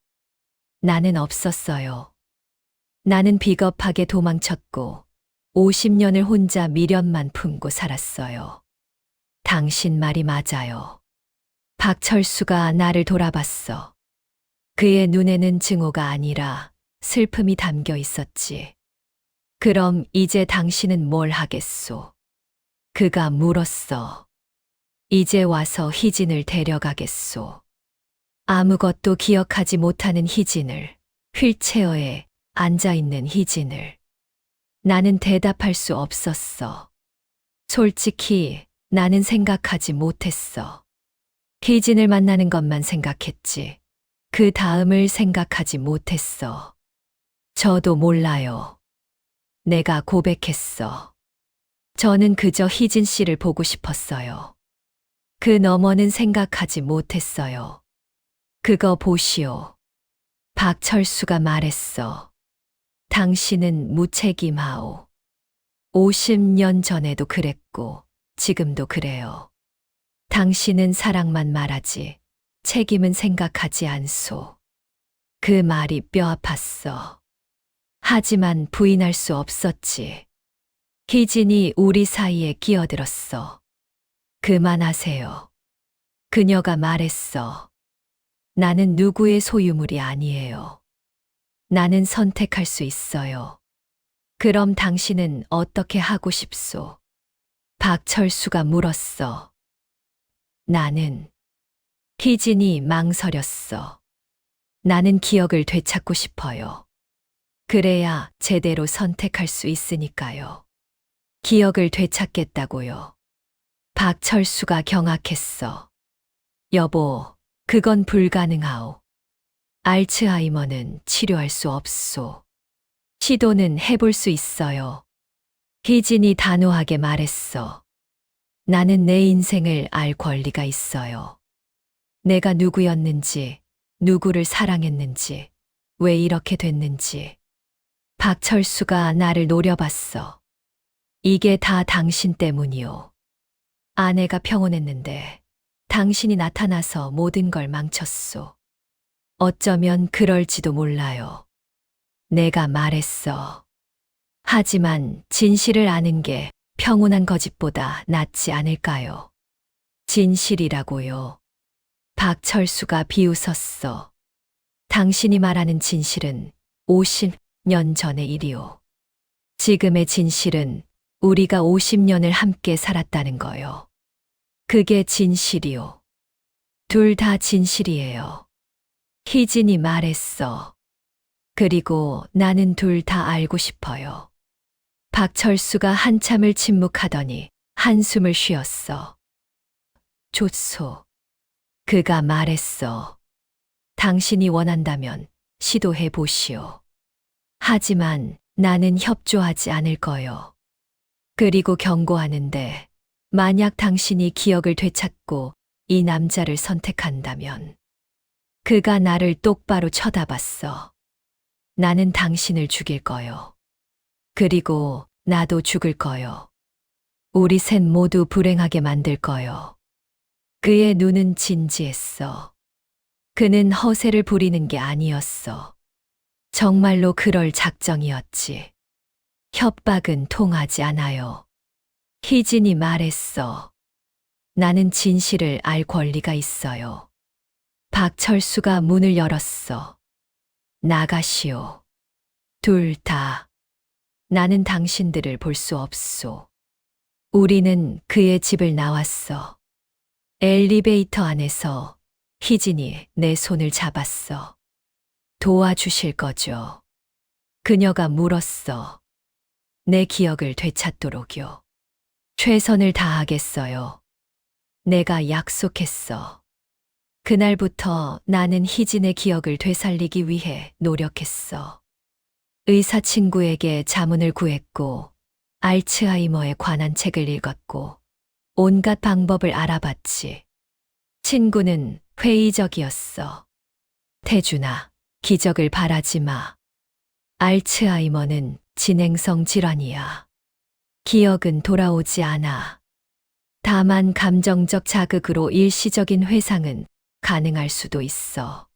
나는 없었어요. 나는 비겁하게 도망쳤고 50년을 혼자 미련만 품고 살았어요. 당신 말이 맞아요. 박철수가 나를 돌아봤어. 그의 눈에는 증오가 아니라 슬픔이 담겨 있었지. 그럼 이제 당신은 뭘 하겠소? 그가 물었어. 이제 와서 희진을 데려가겠소. 아무것도 기억하지 못하는 희진을, 휠체어에 앉아있는 희진을. 나는 대답할 수 없었어. 솔직히 나는 생각하지 못했어. 희진을 만나는 것만 생각했지. 그 다음을 생각하지 못했어. 저도 몰라요. 내가 고백했어. 저는 그저 희진 씨를 보고 싶었어요. 그 너머는 생각하지 못했어요. 그거 보시오. 박철수가 말했어. 당신은 무책임하오. 50년 전에도 그랬고, 지금도 그래요. 당신은 사랑만 말하지, 책임은 생각하지 않소. 그 말이 뼈 아팠어. 하지만 부인할 수 없었지. 희진이 우리 사이에 끼어들었어. 그만하세요. 그녀가 말했어. 나는 누구의 소유물이 아니에요. 나는 선택할 수 있어요. 그럼 당신은 어떻게 하고 싶소? 박철수가 물었어. 나는. 희진이 망설였어. 나는 기억을 되찾고 싶어요. 그래야 제대로 선택할 수 있으니까요. 기억을 되찾겠다고요. 박철수가 경악했어. 여보, 그건 불가능하오. 알츠하이머는 치료할 수 없소. 시도는 해볼 수 있어요. 희진이 단호하게 말했어. 나는 내 인생을 알 권리가 있어요. 내가 누구였는지, 누구를 사랑했는지, 왜 이렇게 됐는지. 박철수가 나를 노려봤어. 이게 다 당신 때문이오. 아내가 평온했는데 당신이 나타나서 모든 걸 망쳤소. 어쩌면 그럴지도 몰라요. 내가 말했어. 하지만 진실을 아는 게 평온한 거짓보다 낫지 않을까요? 진실이라고요. 박철수가 비웃었어. 당신이 말하는 진실은 50년 전의 일이오. 지금의 진실은 우리가 50년을 함께 살았다는 거요. 그게 진실이오. 둘 다 진실이에요. 희진이 말했어. 그리고 나는 둘 다 알고 싶어요. 박철수가 한참을 침묵하더니 한숨을 쉬었어. 좋소. 그가 말했어. 당신이 원한다면 시도해 보시오. 하지만 나는 협조하지 않을 거요. 그리고 경고하는데 만약 당신이 기억을 되찾고 이 남자를 선택한다면. 그가 나를 똑바로 쳐다봤어. 나는 당신을 죽일 거요. 그리고 나도 죽을 거요. 우리 셋 모두 불행하게 만들 거요. 그의 눈은 진지했어. 그는 허세를 부리는 게 아니었어. 정말로 그럴 작정이었지. 협박은 통하지 않아요. 희진이 말했어. 나는 진실을 알 권리가 있어요. 박철수가 문을 열었어. 나가시오. 둘 다. 나는 당신들을 볼 수 없소. 우리는 그의 집을 나왔어. 엘리베이터 안에서 희진이 내 손을 잡았어. 도와주실 거죠? 그녀가 물었어. 내 기억을 되찾도록요. 최선을 다하겠어요. 내가 약속했어. 그날부터 나는 희진의 기억을 되살리기 위해 노력했어. 의사 친구에게 자문을 구했고, 알츠하이머에 관한 책을 읽었고, 온갖 방법을 알아봤지. 친구는 회의적이었어. 태준아, 기적을 바라지 마. 알츠하이머는 진행성 질환이야. 기억은 돌아오지 않아. 다만 감정적 자극으로 일시적인 회상은 가능할 수도 있어.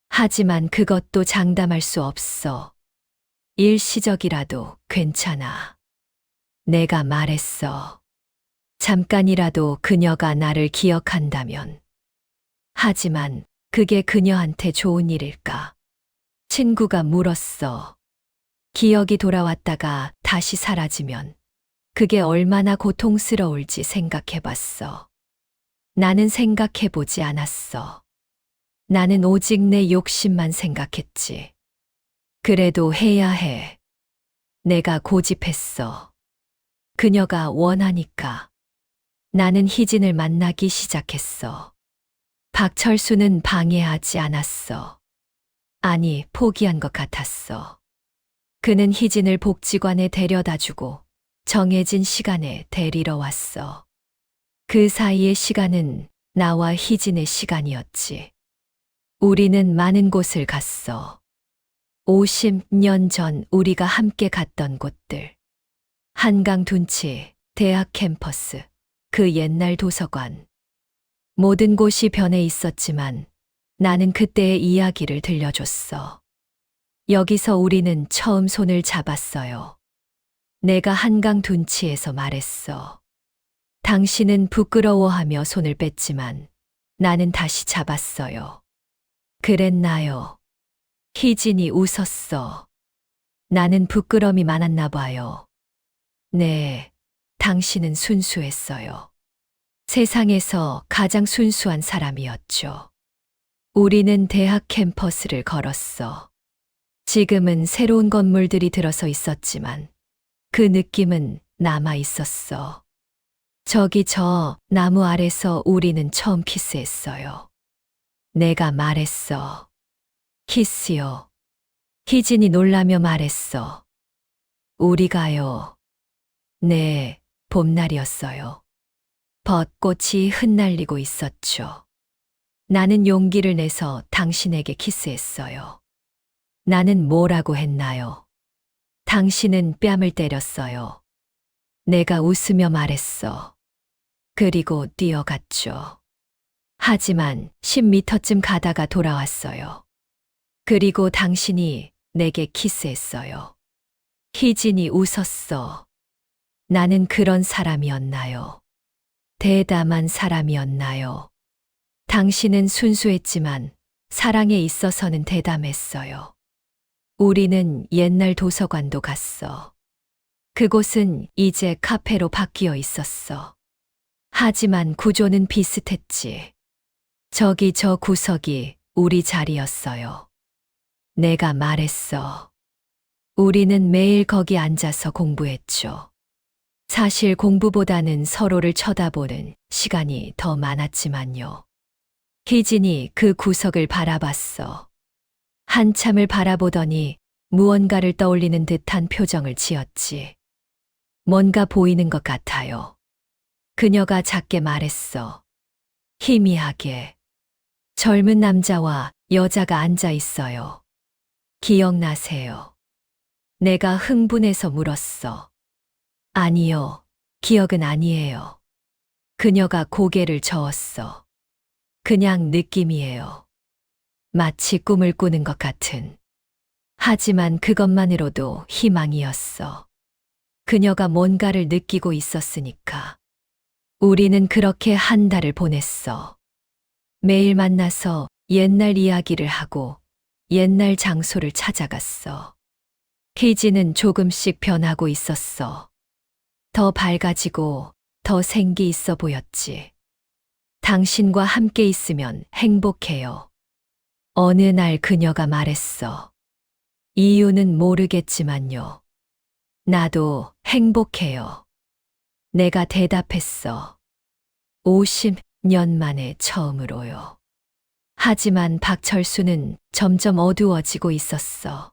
하지만 그것도 장담할 수 없어. 일시적이라도 괜찮아. 내가 말했어. 잠깐이라도 그녀가 나를 기억한다면. 하지만 그게 그녀한테 좋은 일일까? 친구가 물었어. 기억이 돌아왔다가 다시 사라지면 그게 얼마나 고통스러울지 생각해봤어. 나는 생각해보지 않았어. 나는 오직 내 욕심만 생각했지. 그래도 해야 해. 내가 고집했어. 그녀가 원하니까. 나는 희진을 만나기 시작했어. 박철수는 방해하지 않았어. 아니, 포기한 것 같았어. 그는 희진을 복지관에 데려다주고 정해진 시간에 데리러 왔어. 그 사이의 시간은 나와 희진의 시간이었지. 우리는 많은 곳을 갔어. 50년 전 우리가 함께 갔던 곳들. 한강 둔치, 대학 캠퍼스, 그 옛날 도서관. 모든 곳이 변해 있었지만 나는 그때의 이야기를 들려줬어. 여기서 우리는 처음 손을 잡았어요. 내가 한강 둔치에서 말했어. 당신은 부끄러워하며 손을 뺐지만 나는 다시 잡았어요. 그랬나요? 희진이 웃었어. 나는 부끄럼이 많았나 봐요. 네, 당신은 순수했어요. 세상에서 가장 순수한 사람이었죠. 우리는 대학 캠퍼스를 걸었어. 지금은 새로운 건물들이 들어서 있었지만 그 느낌은 남아 있었어. 저기 저 나무 아래서 우리는 처음 키스했어요. 내가 말했어. 키스요. 희진이 놀라며 말했어. 우리가요. 네, 봄날이었어요. 벚꽃이 흩날리고 있었죠. 나는 용기를 내서 당신에게 키스했어요. 나는 뭐라고 했나요? 당신은 뺨을 때렸어요. 내가 웃으며 말했어. 그리고 뛰어갔죠. 하지만 10m쯤 가다가 돌아왔어요. 그리고 당신이 내게 키스했어요. 희진이 웃었어. 나는 그런 사람이었나요? 대담한 사람이었나요? 당신은 순수했지만 사랑에 있어서는 대담했어요. 우리는 옛날 도서관도 갔어. 그곳은 이제 카페로 바뀌어 있었어. 하지만 구조는 비슷했지. 저기 저 구석이 우리 자리였어요. 내가 말했어. 우리는 매일 거기 앉아서 공부했죠. 사실 공부보다는 서로를 쳐다보는 시간이 더 많았지만요. 희진이 그 구석을 바라봤어. 한참을 바라보더니 무언가를 떠올리는 듯한 표정을 지었지. 뭔가 보이는 것 같아요. 그녀가 작게 말했어. 희미하게. 젊은 남자와 여자가 앉아 있어요. 기억나세요? 내가 흥분해서 물었어. 아니요, 기억은 아니에요. 그녀가 고개를 저었어. 그냥 느낌이에요. 마치 꿈을 꾸는 것 같은. 하지만 그것만으로도 희망이었어. 그녀가 뭔가를 느끼고 있었으니까. 우리는 그렇게 한 달을 보냈어. 매일 만나서 옛날 이야기를 하고 옛날 장소를 찾아갔어. 희진은 조금씩 변하고 있었어. 더 밝아지고 더 생기 있어 보였지. 당신과 함께 있으면 행복해요. 어느 날 그녀가 말했어. 이유는 모르겠지만요. 나도 행복해요. 내가 대답했어. 50년 만에 처음으로요. 하지만 박철수는 점점 어두워지고 있었어.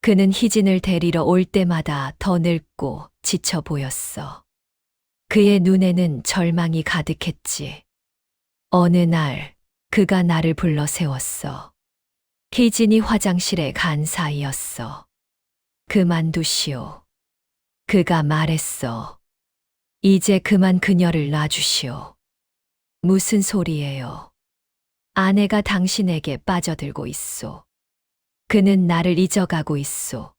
그는 희진을 데리러 올 때마다 더 늙고 지쳐 보였어. 그의 눈에는 절망이 가득했지. 어느 날 그가 나를 불러 세웠어. 희진이 화장실에 간 사이였어. 그만두시오. 그가 말했어. 이제 그만 그녀를 놔주시오. 무슨 소리예요? 아내가 당신에게 빠져들고 있소. 그는 나를 잊어가고 있소.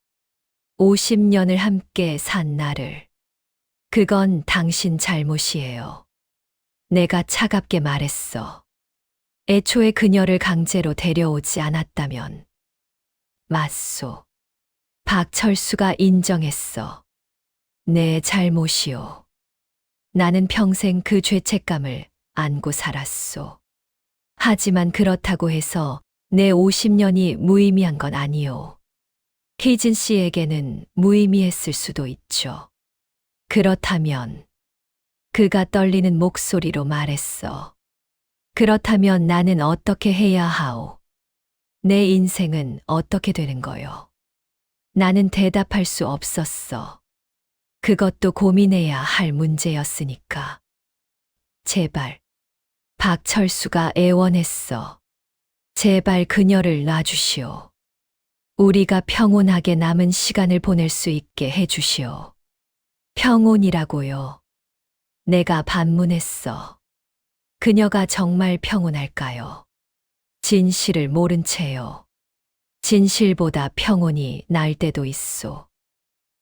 50년을 함께 산 나를. 그건 당신 잘못이에요. 내가 차갑게 말했어. 애초에 그녀를 강제로 데려오지 않았다면. 맞소. 박철수가 인정했어. 내 잘못이오. 나는 평생 그 죄책감을 안고 살았소. 하지만 그렇다고 해서 내 50년이 무의미한 건 아니오. 희진 씨에게는 무의미했을 수도 있죠. 그렇다면 그가 떨리는 목소리로 말했어. 그렇다면 나는 어떻게 해야 하오? 내 인생은 어떻게 되는 거요? 나는 대답할 수 없었어. 그것도 고민해야 할 문제였으니까. 제발. 박철수가 애원했어. 제발 그녀를 놔주시오. 우리가 평온하게 남은 시간을 보낼 수 있게 해주시오. 평온이라고요. 내가 반문했어. 그녀가 정말 평온할까요? 진실을 모른 채요. 진실보다 평온이 나을 때도 있소.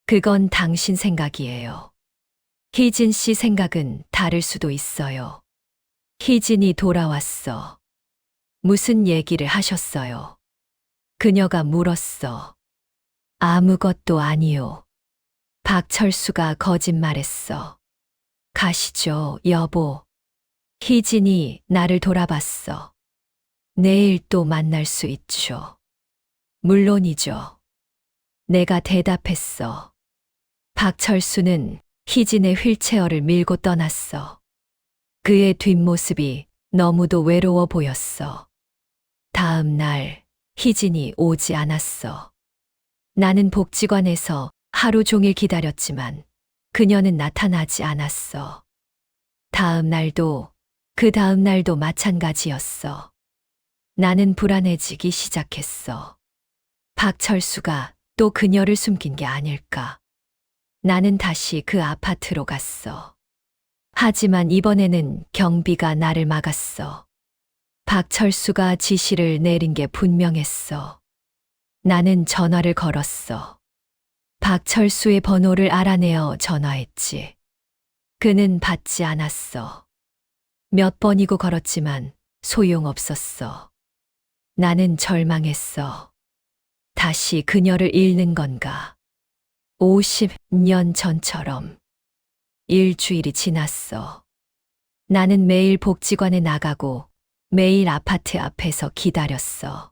그건 당신 생각이에요. 희진 씨 생각은 다를 수도 있어요. 희진이 돌아왔어. 무슨 얘기를 하셨어요? 그녀가 물었어. 아무것도 아니요. 박철수가 거짓말했어. 가시죠, 여보. 희진이 나를 돌아봤어. 내일 또 만날 수 있죠. 물론이죠. 내가 대답했어. 박철수는 희진의 휠체어를 밀고 떠났어. 그의 뒷모습이 너무도 외로워 보였어. 다음 날 희진이 오지 않았어. 나는 복지관에서 하루 종일 기다렸지만 그녀는 나타나지 않았어. 다음 날도 그 다음 날도 마찬가지였어. 나는 불안해지기 시작했어. 박철수가 또 그녀를 숨긴 게 아닐까. 나는 다시 그 아파트로 갔어. 하지만 이번에는 경비가 나를 막았어. 박철수가 지시를 내린 게 분명했어. 나는 전화를 걸었어. 박철수의 번호를 알아내어 전화했지. 그는 받지 않았어. 몇 번이고 걸었지만 소용없었어. 나는 절망했어. 다시 그녀를 잃는 건가? 50년 전처럼. 일주일이 지났어. 나는 매일 복지관에 나가고 매일 아파트 앞에서 기다렸어.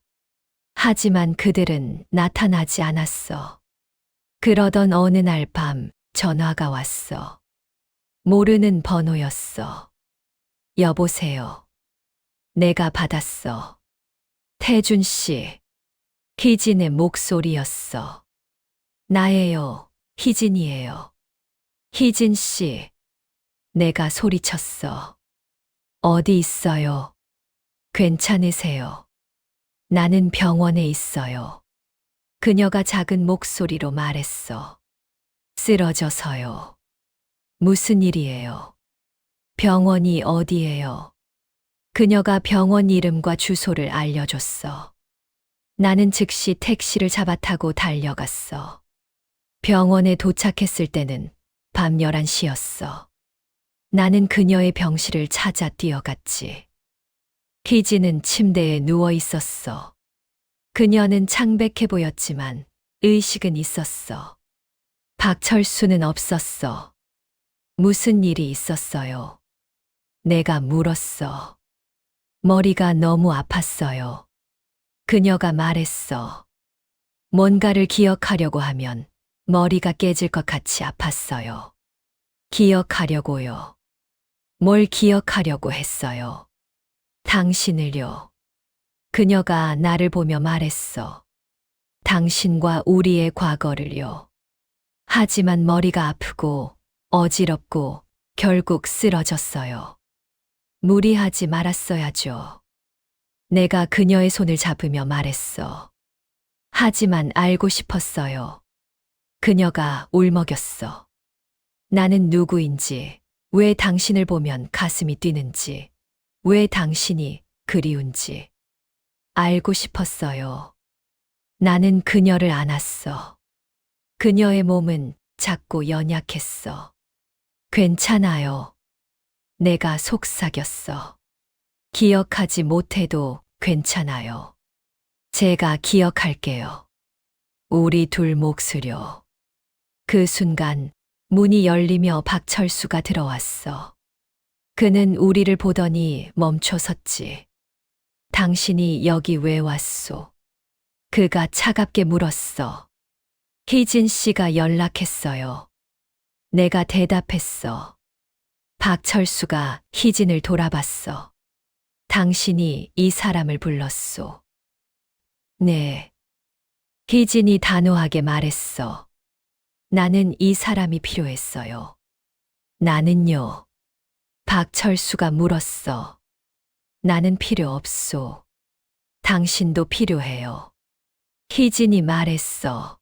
하지만 그들은 나타나지 않았어. 그러던 어느 날 밤 전화가 왔어. 모르는 번호였어. 여보세요. 내가 받았어. 태준 씨. 희진의 목소리였어. 나예요. 희진이에요. 희진 씨. 내가 소리쳤어. 어디 있어요? 괜찮으세요? 나는 병원에 있어요. 그녀가 작은 목소리로 말했어. 쓰러져서요. 무슨 일이에요? 병원이 어디예요? 그녀가 병원 이름과 주소를 알려줬어. 나는 즉시 택시를 잡아 타고 달려갔어. 병원에 도착했을 때는 밤 11시였어. 나는 그녀의 병실을 찾아 뛰어갔지. 희진은 침대에 누워 있었어. 그녀는 창백해 보였지만 의식은 있었어. 박철수는 없었어. 무슨 일이 있었어요? 내가 물었어. 머리가 너무 아팠어요. 그녀가 말했어. 뭔가를 기억하려고 하면 머리가 깨질 것 같이 아팠어요. 기억하려고요. 뭘 기억하려고 했어요? 당신을요. 그녀가 나를 보며 말했어. 당신과 우리의 과거를요. 하지만 머리가 아프고 어지럽고 결국 쓰러졌어요. 무리하지 말았어야죠. 내가 그녀의 손을 잡으며 말했어. 하지만 알고 싶었어요. 그녀가 울먹였어. 나는 누구인지, 왜 당신을 보면 가슴이 뛰는지, 왜 당신이 그리운지 알고 싶었어요. 나는 그녀를 안았어. 그녀의 몸은 작고 연약했어. 괜찮아요. 내가 속삭였어. 기억하지 못해도 괜찮아요. 제가 기억할게요. 우리 둘 몫을요. 그 순간 문이 열리며 박철수가 들어왔어. 그는 우리를 보더니 멈춰 섰지. 당신이 여기 왜 왔소? 그가 차갑게 물었어. 희진 씨가 연락했어요. 내가 대답했어. 박철수가 희진을 돌아봤어. 당신이 이 사람을 불렀소. 네. 희진이 단호하게 말했어. 나는 이 사람이 필요했어요. 나는요. 박철수가 물었어. 나는 필요 없소. 당신도 필요해요. 희진이 말했어.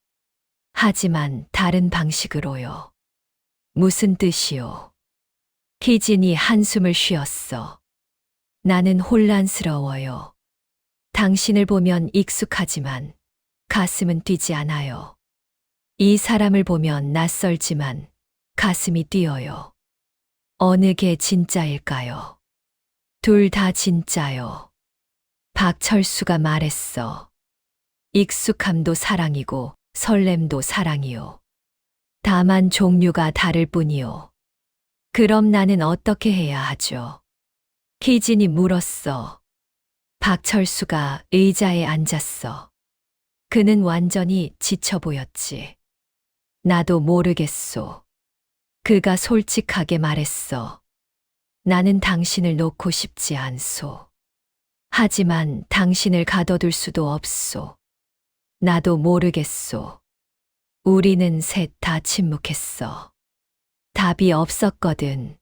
하지만 다른 방식으로요. 무슨 뜻이요? 희진이 한숨을 쉬었어. 나는 혼란스러워요. 당신을 보면 익숙하지만 가슴은 뛰지 않아요. 이 사람을 보면 낯설지만 가슴이 뛰어요. 어느 게 진짜일까요? 둘 다 진짜요. 박철수가 말했어. 익숙함도 사랑이고 설렘도 사랑이요. 다만 종류가 다를 뿐이요. 그럼 나는 어떻게 해야 하죠? 희진이 물었어. 박철수가 의자에 앉았어. 그는 완전히 지쳐 보였지. 나도 모르겠소. 그가 솔직하게 말했어. 나는 당신을 놓고 싶지 않소. 하지만 당신을 가둬둘 수도 없소. 나도 모르겠소. 우리는 셋 다 침묵했어. 답이 없었거든.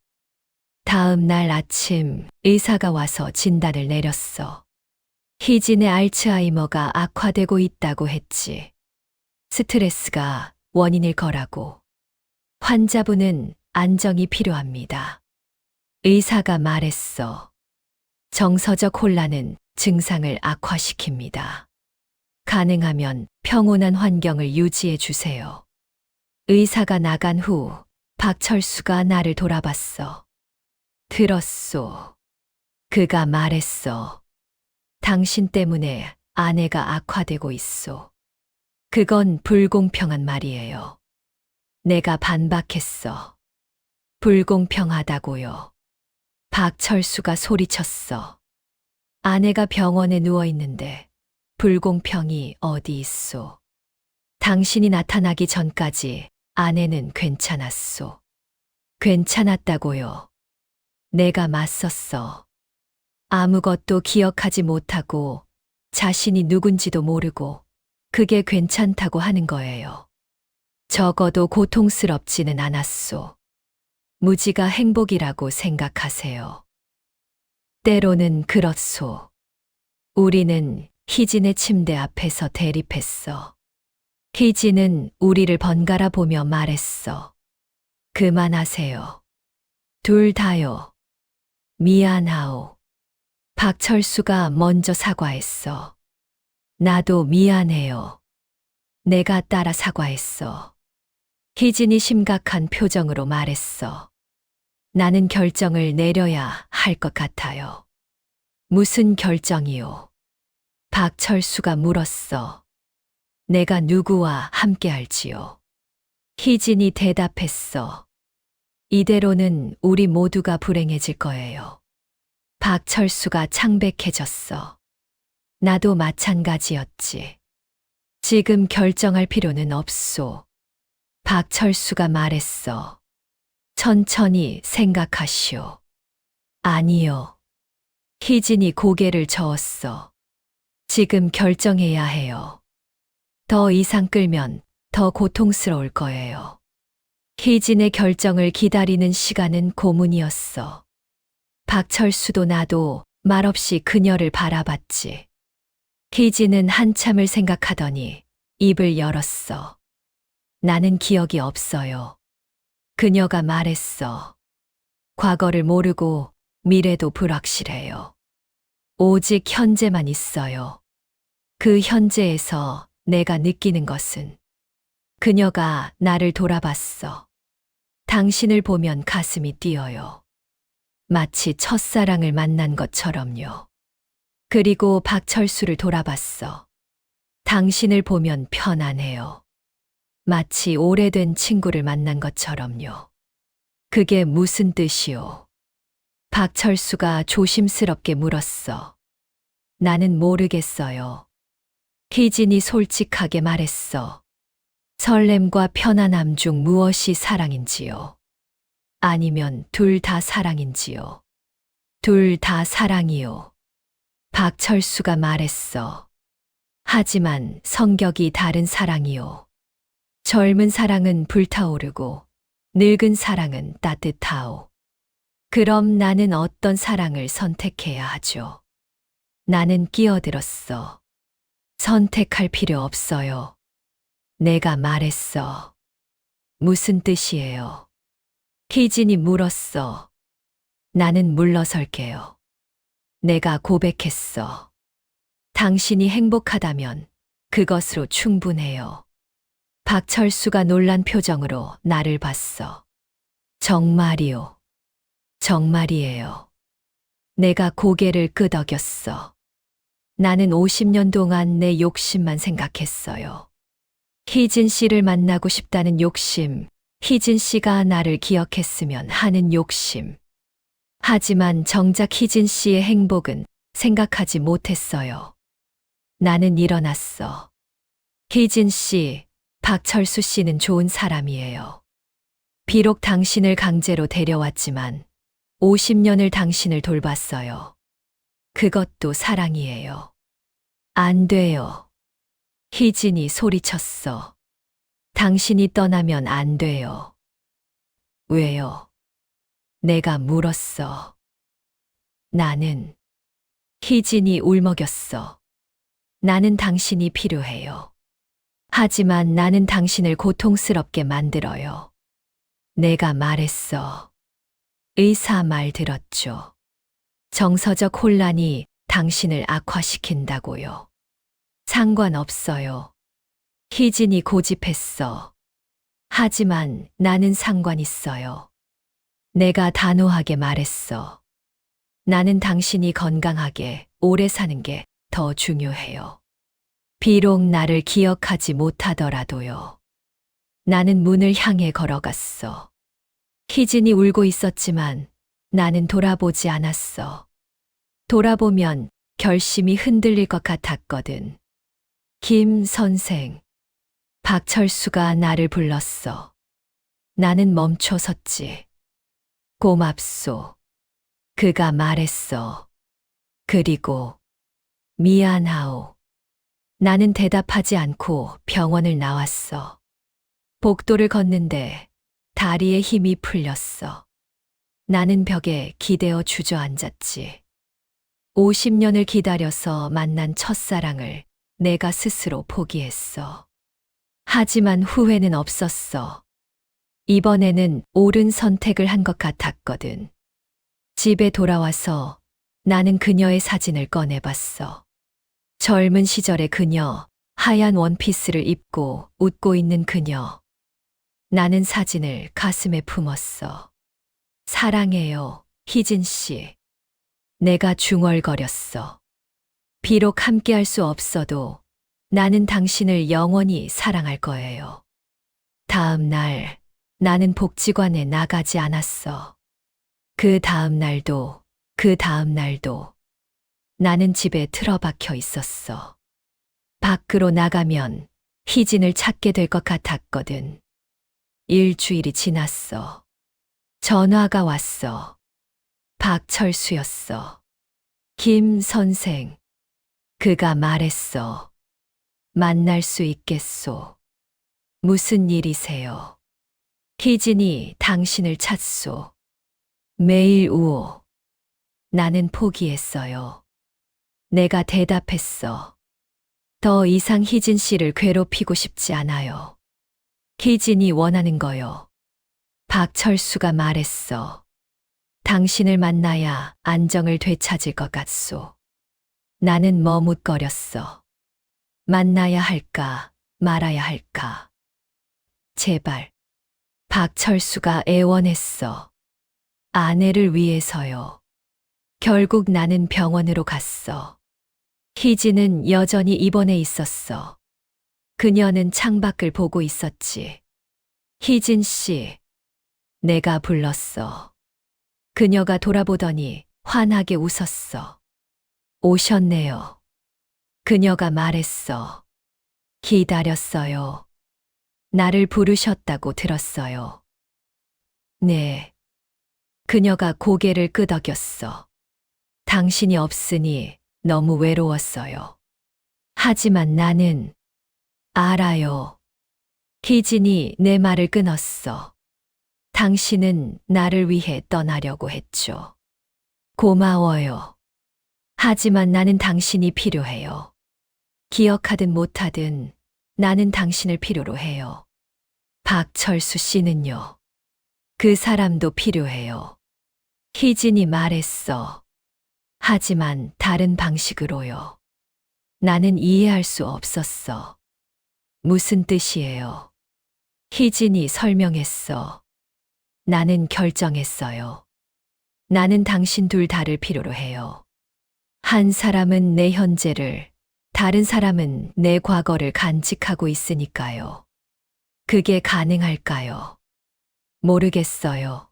다음 날 아침 의사가 와서 진단을 내렸어. 희진의 알츠하이머가 악화되고 있다고 했지. 스트레스가 원인일 거라고. 환자분은 안정이 필요합니다. 의사가 말했어. 정서적 혼란은 증상을 악화시킵니다. 가능하면 평온한 환경을 유지해 주세요. 의사가 나간 후 박철수가 나를 돌아봤어. 들었소. 그가 말했어. 당신 때문에 아내가 악화되고 있소. 그건 불공평한 말이에요. 내가 반박했어. 불공평하다고요. 박철수가 소리쳤어. 아내가 병원에 누워 있는데 불공평이 어디 있소. 당신이 나타나기 전까지 아내는 괜찮았소. 괜찮았다고요. 내가 맞섰어. 아무것도 기억하지 못하고 자신이 누군지도 모르고 그게 괜찮다고 하는 거예요. 적어도 고통스럽지는 않았소. 무지가 행복이라고 생각하세요. 때로는 그렇소. 우리는 희진의 침대 앞에서 대립했어. 희진은 우리를 번갈아 보며 말했어. 그만하세요. 둘 다요. 미안하오. 박철수가 먼저 사과했어. 나도 미안해요. 내가 따라 사과했어. 희진이 심각한 표정으로 말했어. 나는 결정을 내려야 할 것 같아요. 무슨 결정이요? 박철수가 물었어. 내가 누구와 함께 할지요? 희진이 대답했어. 이대로는 우리 모두가 불행해질 거예요. 박철수가 창백해졌어. 나도 마찬가지였지. 지금 결정할 필요는 없소. 박철수가 말했어. 천천히 생각하시오. 아니요. 희진이 고개를 저었어. 지금 결정해야 해요. 더 이상 끌면 더 고통스러울 거예요. 희진의 결정을 기다리는 시간은 고문이었어. 박철수도 나도 말없이 그녀를 바라봤지. 희진은 한참을 생각하더니 입을 열었어. 나는 기억이 없어요. 그녀가 말했어. 과거를 모르고 미래도 불확실해요. 오직 현재만 있어요. 그 현재에서 내가 느끼는 것은 그녀가 나를 돌아봤어. 당신을 보면 가슴이 뛰어요. 마치 첫사랑을 만난 것처럼요. 그리고 박철수를 돌아봤어. 당신을 보면 편안해요. 마치 오래된 친구를 만난 것처럼요. 그게 무슨 뜻이오? 박철수가 조심스럽게 물었어. 나는 모르겠어요. 희진이 솔직하게 말했어. 설렘과 편안함 중 무엇이 사랑인지요? 아니면 둘 다 사랑인지요? 둘 다 사랑이요. 박철수가 말했어. 하지만 성격이 다른 사랑이요. 젊은 사랑은 불타오르고 늙은 사랑은 따뜻하오. 그럼 나는 어떤 사랑을 선택해야 하죠? 나는 끼어들었어. 선택할 필요 없어요. 내가 말했어. 무슨 뜻이에요? 희진이 물었어. 나는 물러설게요. 내가 고백했어. 당신이 행복하다면 그것으로 충분해요. 박철수가 놀란 표정으로 나를 봤어. 정말이요. 정말이에요. 내가 고개를 끄덕였어. 나는 50년 동안 내 욕심만 생각했어요. 희진 씨를 만나고 싶다는 욕심, 희진 씨가 나를 기억했으면 하는 욕심. 하지만 정작 희진 씨의 행복은 생각하지 못했어요. 나는 일어났어. 희진 씨, 박철수 씨는 좋은 사람이에요. 비록 당신을 강제로 데려왔지만 50년을 당신을 돌봤어요. 그것도 사랑이에요. 안 돼요. 희진이 소리쳤어. 당신이 떠나면 안 돼요. 왜요? 내가 물었어. 나는. 희진이 울먹였어. 나는 당신이 필요해요. 하지만 나는 당신을 고통스럽게 만들어요. 내가 말했어. 의사 말 들었죠. 정서적 혼란이 당신을 악화시킨다고요. 상관없어요. 희진이 고집했어. 하지만 나는 상관 있어요. 내가 단호하게 말했어. 나는 당신이 건강하게 오래 사는 게 더 중요해요. 비록 나를 기억하지 못하더라도요. 나는 문을 향해 걸어갔어. 희진이 울고 있었지만 나는 돌아보지 않았어. 돌아보면 결심이 흔들릴 것 같았거든. 김 선생. 박철수가 나를 불렀어. 나는 멈춰 섰지. 고맙소. 그가 말했어. 그리고 미안하오. 나는 대답하지 않고 병원을 나왔어. 복도를 걷는데 다리에 힘이 풀렸어. 나는 벽에 기대어 주저앉았지. 50년을 기다려서 만난 첫사랑을 내가 스스로 포기했어. 하지만 후회는 없었어. 이번에는 옳은 선택을 한 것 같았거든. 집에 돌아와서 나는 그녀의 사진을 꺼내봤어. 젊은 시절의 그녀, 하얀 원피스를 입고 웃고 있는 그녀. 나는 사진을 가슴에 품었어. 사랑해요, 희진 씨. 내가 중얼거렸어. 비록 함께할 수 없어도 나는 당신을 영원히 사랑할 거예요. 다음 날 나는 복지관에 나가지 않았어. 그 다음 날도 그 다음 날도 나는 집에 틀어박혀 있었어. 밖으로 나가면 희진을 찾게 될 것 같았거든. 일주일이 지났어. 전화가 왔어. 박철수였어. 김 선생. 그가 말했어. 만날 수 있겠소. 무슨 일이세요? 희진이 당신을 찾소. 매일 오후. 나는 포기했어요. 내가 대답했어. 더 이상 희진 씨를 괴롭히고 싶지 않아요. 희진이 원하는 거요. 박철수가 말했어. 당신을 만나야 안정을 되찾을 것 같소. 나는 머뭇거렸어. 만나야 할까, 말아야 할까. 제발. 박철수가 애원했어. 아내를 위해서요. 결국 나는 병원으로 갔어. 희진은 여전히 입원해 있었어. 그녀는 창밖을 보고 있었지. 희진 씨. 내가 불렀어. 그녀가 돌아보더니 환하게 웃었어. 오셨네요. 그녀가 말했어. 기다렸어요. 나를 부르셨다고 들었어요. 네. 그녀가 고개를 끄덕였어. 당신이 없으니 너무 외로웠어요. 하지만 나는 알아요. 희진이 내 말을 끊었어. 당신은 나를 위해 떠나려고 했죠. 고마워요. 하지만 나는 당신이 필요해요. 기억하든 못하든 나는 당신을 필요로 해요. 박철수 씨는요. 그 사람도 필요해요. 희진이 말했어. 하지만 다른 방식으로요. 나는 이해할 수 없었어. 무슨 뜻이에요? 희진이 설명했어. 나는 결정했어요. 나는 당신 둘 다를 필요로 해요. 한 사람은 내 현재를, 다른 사람은 내 과거를 간직하고 있으니까요. 그게 가능할까요? 모르겠어요.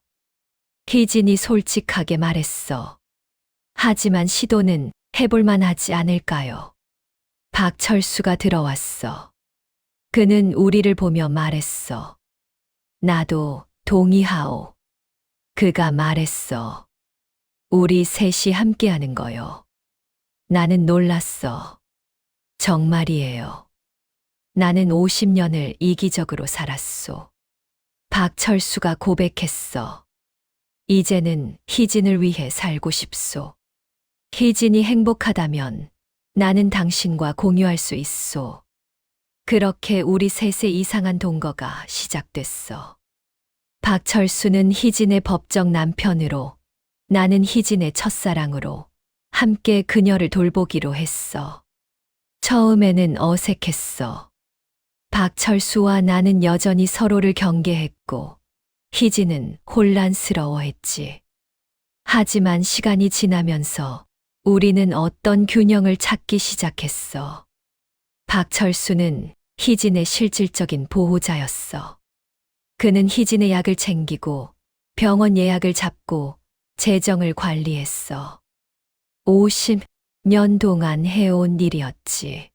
희진이 솔직하게 말했어. 하지만 시도는 해볼만 하지 않을까요? 박철수가 들어왔어. 그는 우리를 보며 말했어. 나도 동의하오. 그가 말했어. 우리 셋이 함께하는 거요. 나는 놀랐어. 정말이에요. 나는 50년을 이기적으로 살았소. 박철수가 고백했어. 이제는 희진을 위해 살고 싶소. 희진이 행복하다면 나는 당신과 공유할 수 있소. 그렇게 우리 셋의 이상한 동거가 시작됐어. 박철수는 희진의 법정 남편으로, 나는 희진의 첫사랑으로 함께 그녀를 돌보기로 했어. 처음에는 어색했어. 박철수와 나는 여전히 서로를 경계했고, 희진은 혼란스러워했지. 하지만 시간이 지나면서 우리는 어떤 균형을 찾기 시작했어. 박철수는 희진의 실질적인 보호자였어. 그는 희진의 약을 챙기고 병원 예약을 잡고 재정을 관리했어. 50년 동안 해온 일이었지.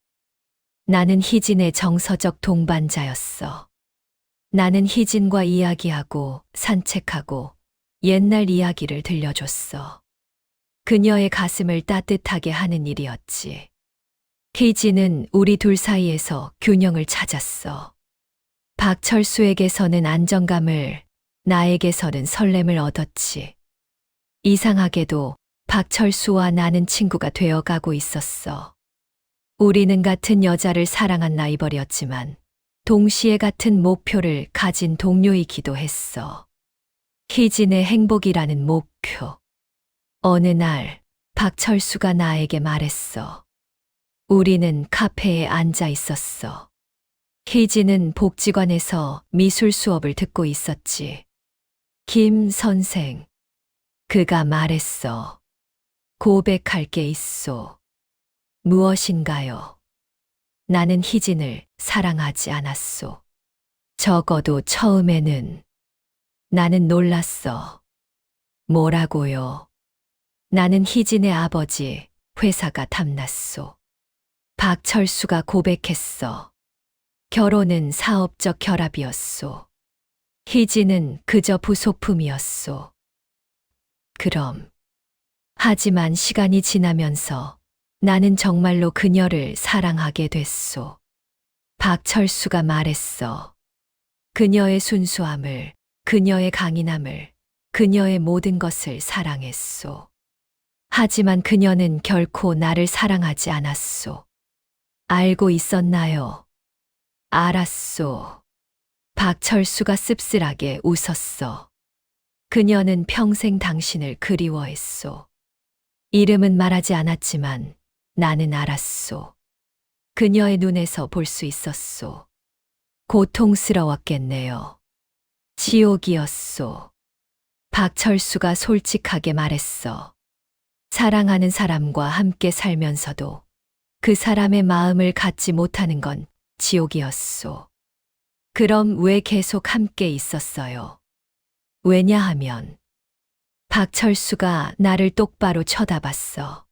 나는 희진의 정서적 동반자였어. 나는 희진과 이야기하고 산책하고 옛날 이야기를 들려줬어. 그녀의 가슴을 따뜻하게 하는 일이었지. 희진은 우리 둘 사이에서 균형을 찾았어. 박철수에게서는 안정감을, 나에게서는 설렘을 얻었지. 이상하게도 박철수와 나는 친구가 되어가고 있었어. 우리는 같은 여자를 사랑한 라이벌이었지만 동시에 같은 목표를 가진 동료이기도 했어. 희진의 행복이라는 목표. 어느 날 박철수가 나에게 말했어. 우리는 카페에 앉아 있었어. 희진은 복지관에서 미술 수업을 듣고 있었지. 김 선생. 그가 말했어. 고백할 게 있소. 무엇인가요? 나는 희진을 사랑하지 않았소. 적어도 처음에는. 나는 놀랐어. 뭐라고요? 나는 희진의 아버지 회사가 탐났소. 박철수가 고백했어. 결혼은 사업적 결합이었소. 희진은 그저 부속품이었소. 그럼. 하지만 시간이 지나면서 나는 정말로 그녀를 사랑하게 됐소. 박철수가 말했어. 그녀의 순수함을, 그녀의 강인함을, 그녀의 모든 것을 사랑했소. 하지만 그녀는 결코 나를 사랑하지 않았소. 알고 있었나요? 알았소. 박철수가 씁쓸하게 웃었어. 그녀는 평생 당신을 그리워했소. 이름은 말하지 않았지만 나는 알았소. 그녀의 눈에서 볼 수 있었소. 고통스러웠겠네요. 지옥이었소. 박철수가 솔직하게 말했어. 사랑하는 사람과 함께 살면서도 그 사람의 마음을 갖지 못하는 건 지옥이었소. 그럼 왜 계속 함께 있었어요? 왜냐하면 박철수가 나를 똑바로 쳐다봤어.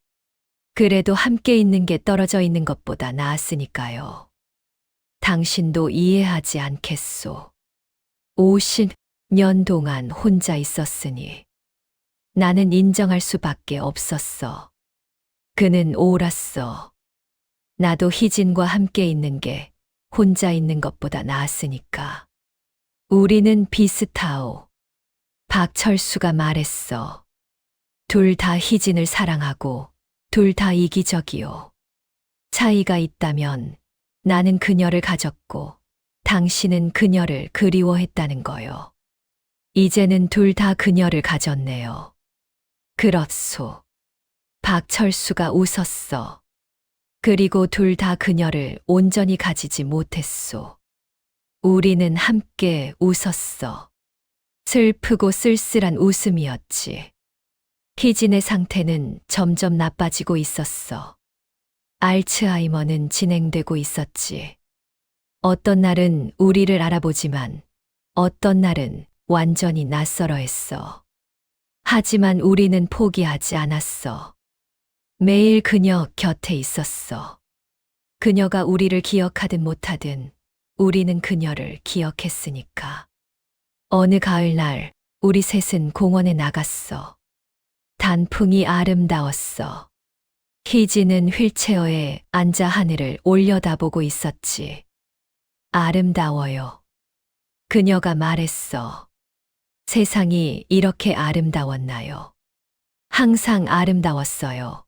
그래도 함께 있는 게 떨어져 있는 것보다 나았으니까요. 당신도 이해하지 않겠소. 50년 동안 혼자 있었으니 나는 인정할 수밖에 없었어. 그는 옳았어. 나도 희진과 함께 있는 게 혼자 있는 것보다 나았으니까. 우리는 비슷하오. 박철수가 말했어. 둘 다 희진을 사랑하고 둘 다 이기적이오. 차이가 있다면 나는 그녀를 가졌고 당신은 그녀를 그리워했다는 거요. 이제는 둘 다 그녀를 가졌네요. 그렇소. 박철수가 웃었어. 그리고 둘 다 그녀를 온전히 가지지 못했소. 우리는 함께 웃었어. 슬프고 쓸쓸한 웃음이었지. 희진의 상태는 점점 나빠지고 있었어. 알츠하이머는 진행되고 있었지. 어떤 날은 우리를 알아보지만 어떤 날은 완전히 낯설어 했어. 하지만 우리는 포기하지 않았어. 매일 그녀 곁에 있었어. 그녀가 우리를 기억하든 못하든 우리는 그녀를 기억했으니까. 어느 가을날 우리 셋은 공원에 나갔어. 단풍이 아름다웠어. 희진은 휠체어에 앉아 하늘을 올려다보고 있었지. 아름다워요. 그녀가 말했어. 세상이 이렇게 아름다웠나요? 항상 아름다웠어요.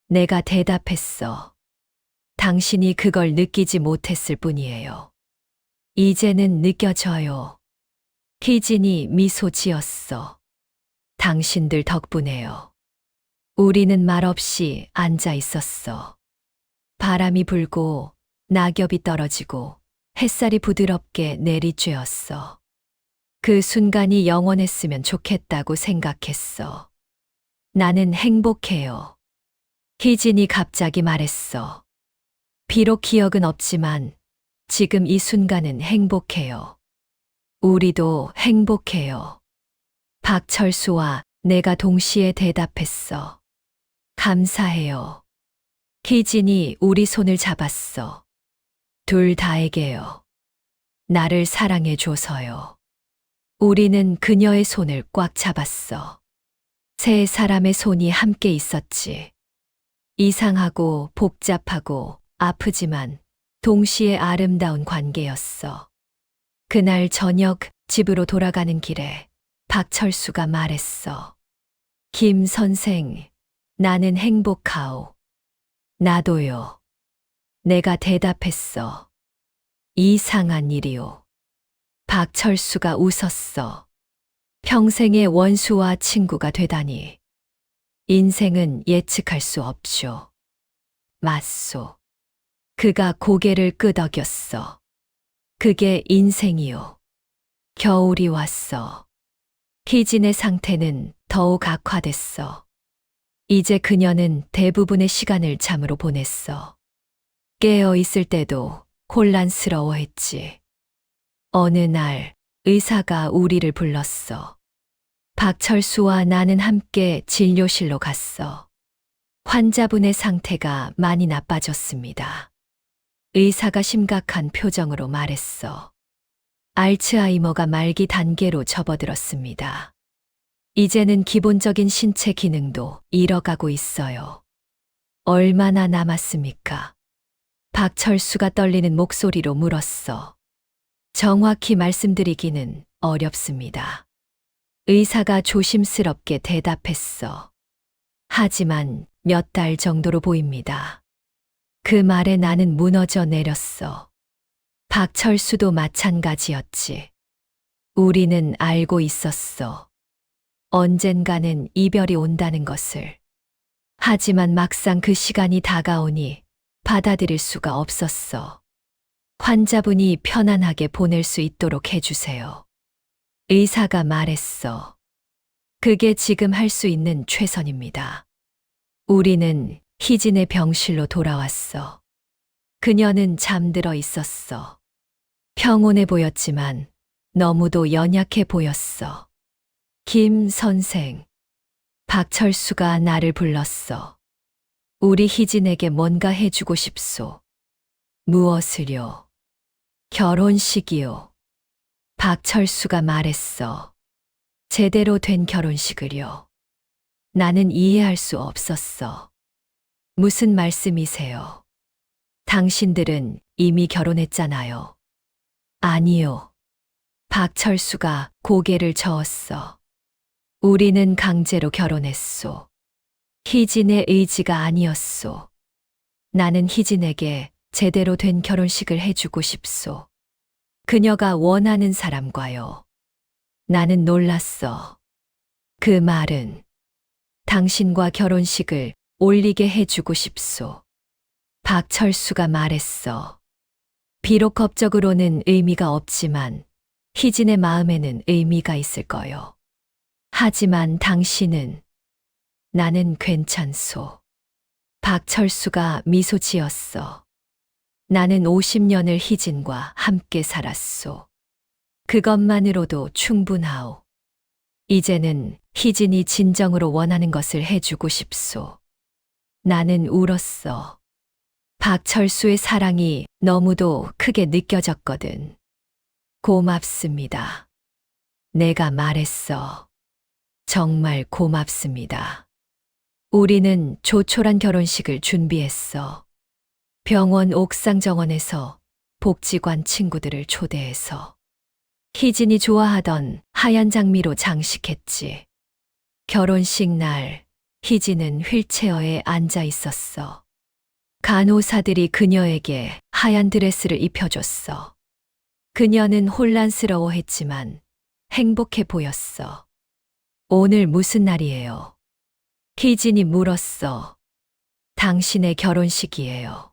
내가 대답했어. 당신이 그걸 느끼지 못했을 뿐이에요. 이제는 느껴져요. 희진이 미소 지었어. 당신들 덕분에요. 우리는 말없이 앉아 있었어. 바람이 불고 낙엽이 떨어지고 햇살이 부드럽게 내리쬐었어. 그 순간이 영원했으면 좋겠다고 생각했어. 나는 행복해요. 희진이 갑자기 말했어. 비록 기억은 없지만 지금 이 순간은 행복해요. 우리도 행복해요. 박철수와 내가 동시에 대답했어. 감사해요. 희진이 우리 손을 잡았어. 둘 다에게요. 나를 사랑해줘서요. 우리는 그녀의 손을 꽉 잡았어. 세 사람의 손이 함께 있었지. 이상하고 복잡하고 아프지만 동시에 아름다운 관계였어. 그날 저녁 집으로 돌아가는 길에 박철수가 말했어. 김 선생, 나는 행복하오. 나도요. 내가 대답했어. 이상한 일이오. 박철수가 웃었어. 평생의 원수와 친구가 되다니. 인생은 예측할 수 없쇼. 맞소. 그가 고개를 끄덕였어. 그게 인생이요. 겨울이 왔어. 희진의 상태는 더욱 악화됐어. 이제 그녀는 대부분의 시간을 잠으로 보냈어. 깨어 있을 때도 혼란스러워했지. 어느 날 의사가 우리를 불렀어. 박철수와 나는 함께 진료실로 갔어. 환자분의 상태가 많이 나빠졌습니다. 의사가 심각한 표정으로 말했어. 알츠하이머가 말기 단계로 접어들었습니다. 이제는 기본적인 신체 기능도 잃어가고 있어요. 얼마나 남았습니까? 박철수가 떨리는 목소리로 물었어. 정확히 말씀드리기는 어렵습니다. 의사가 조심스럽게 대답했어. 하지만 몇 달 정도로 보입니다. 그 말에 나는 무너져 내렸어. 박철수도 마찬가지였지. 우리는 알고 있었어. 언젠가는 이별이 온다는 것을. 하지만 막상 그 시간이 다가오니 받아들일 수가 없었어. 환자분이 편안하게 보낼 수 있도록 해주세요. 의사가 말했어. 그게 지금 할 수 있는 최선입니다. 우리는 희진의 병실로 돌아왔어. 그녀는 잠들어 있었어. 평온해 보였지만 너무도 연약해 보였어. 김 선생. 박철수가 나를 불렀어. 우리 희진에게 뭔가 해주고 싶소. 무엇을요? 결혼식이요. 박철수가 말했어. 제대로 된 결혼식을요. 나는 이해할 수 없었어. 무슨 말씀이세요? 당신들은 이미 결혼했잖아요. 아니요. 박철수가 고개를 저었어. 우리는 강제로 결혼했소. 희진의 의지가 아니었소. 나는 희진에게 제대로 된 결혼식을 해주고 싶소. 그녀가 원하는 사람과요. 나는 놀랐어. 그 말은 당신과 결혼식을 올리게 해주고 싶소. 박철수가 말했어. 비록 법적으로는 의미가 없지만 희진의 마음에는 의미가 있을 거요. 하지만 당신은 나는 괜찮소. 박철수가 미소 지었어. 나는 50년을 희진과 함께 살았소. 그것만으로도 충분하오. 이제는 희진이 진정으로 원하는 것을 해주고 싶소. 나는 울었어. 박철수의 사랑이 너무도 크게 느껴졌거든. 고맙습니다. 내가 말했어. 정말 고맙습니다. 우리는 조촐한 결혼식을 준비했어. 병원 옥상 정원에서 복지관 친구들을 초대해서 희진이 좋아하던 하얀 장미로 장식했지. 결혼식 날 희진은 휠체어에 앉아 있었어. 간호사들이 그녀에게 하얀 드레스를 입혀줬어. 그녀는 혼란스러워했지만 행복해 보였어. 오늘 무슨 날이에요? 희진이 물었어. 당신의 결혼식이에요.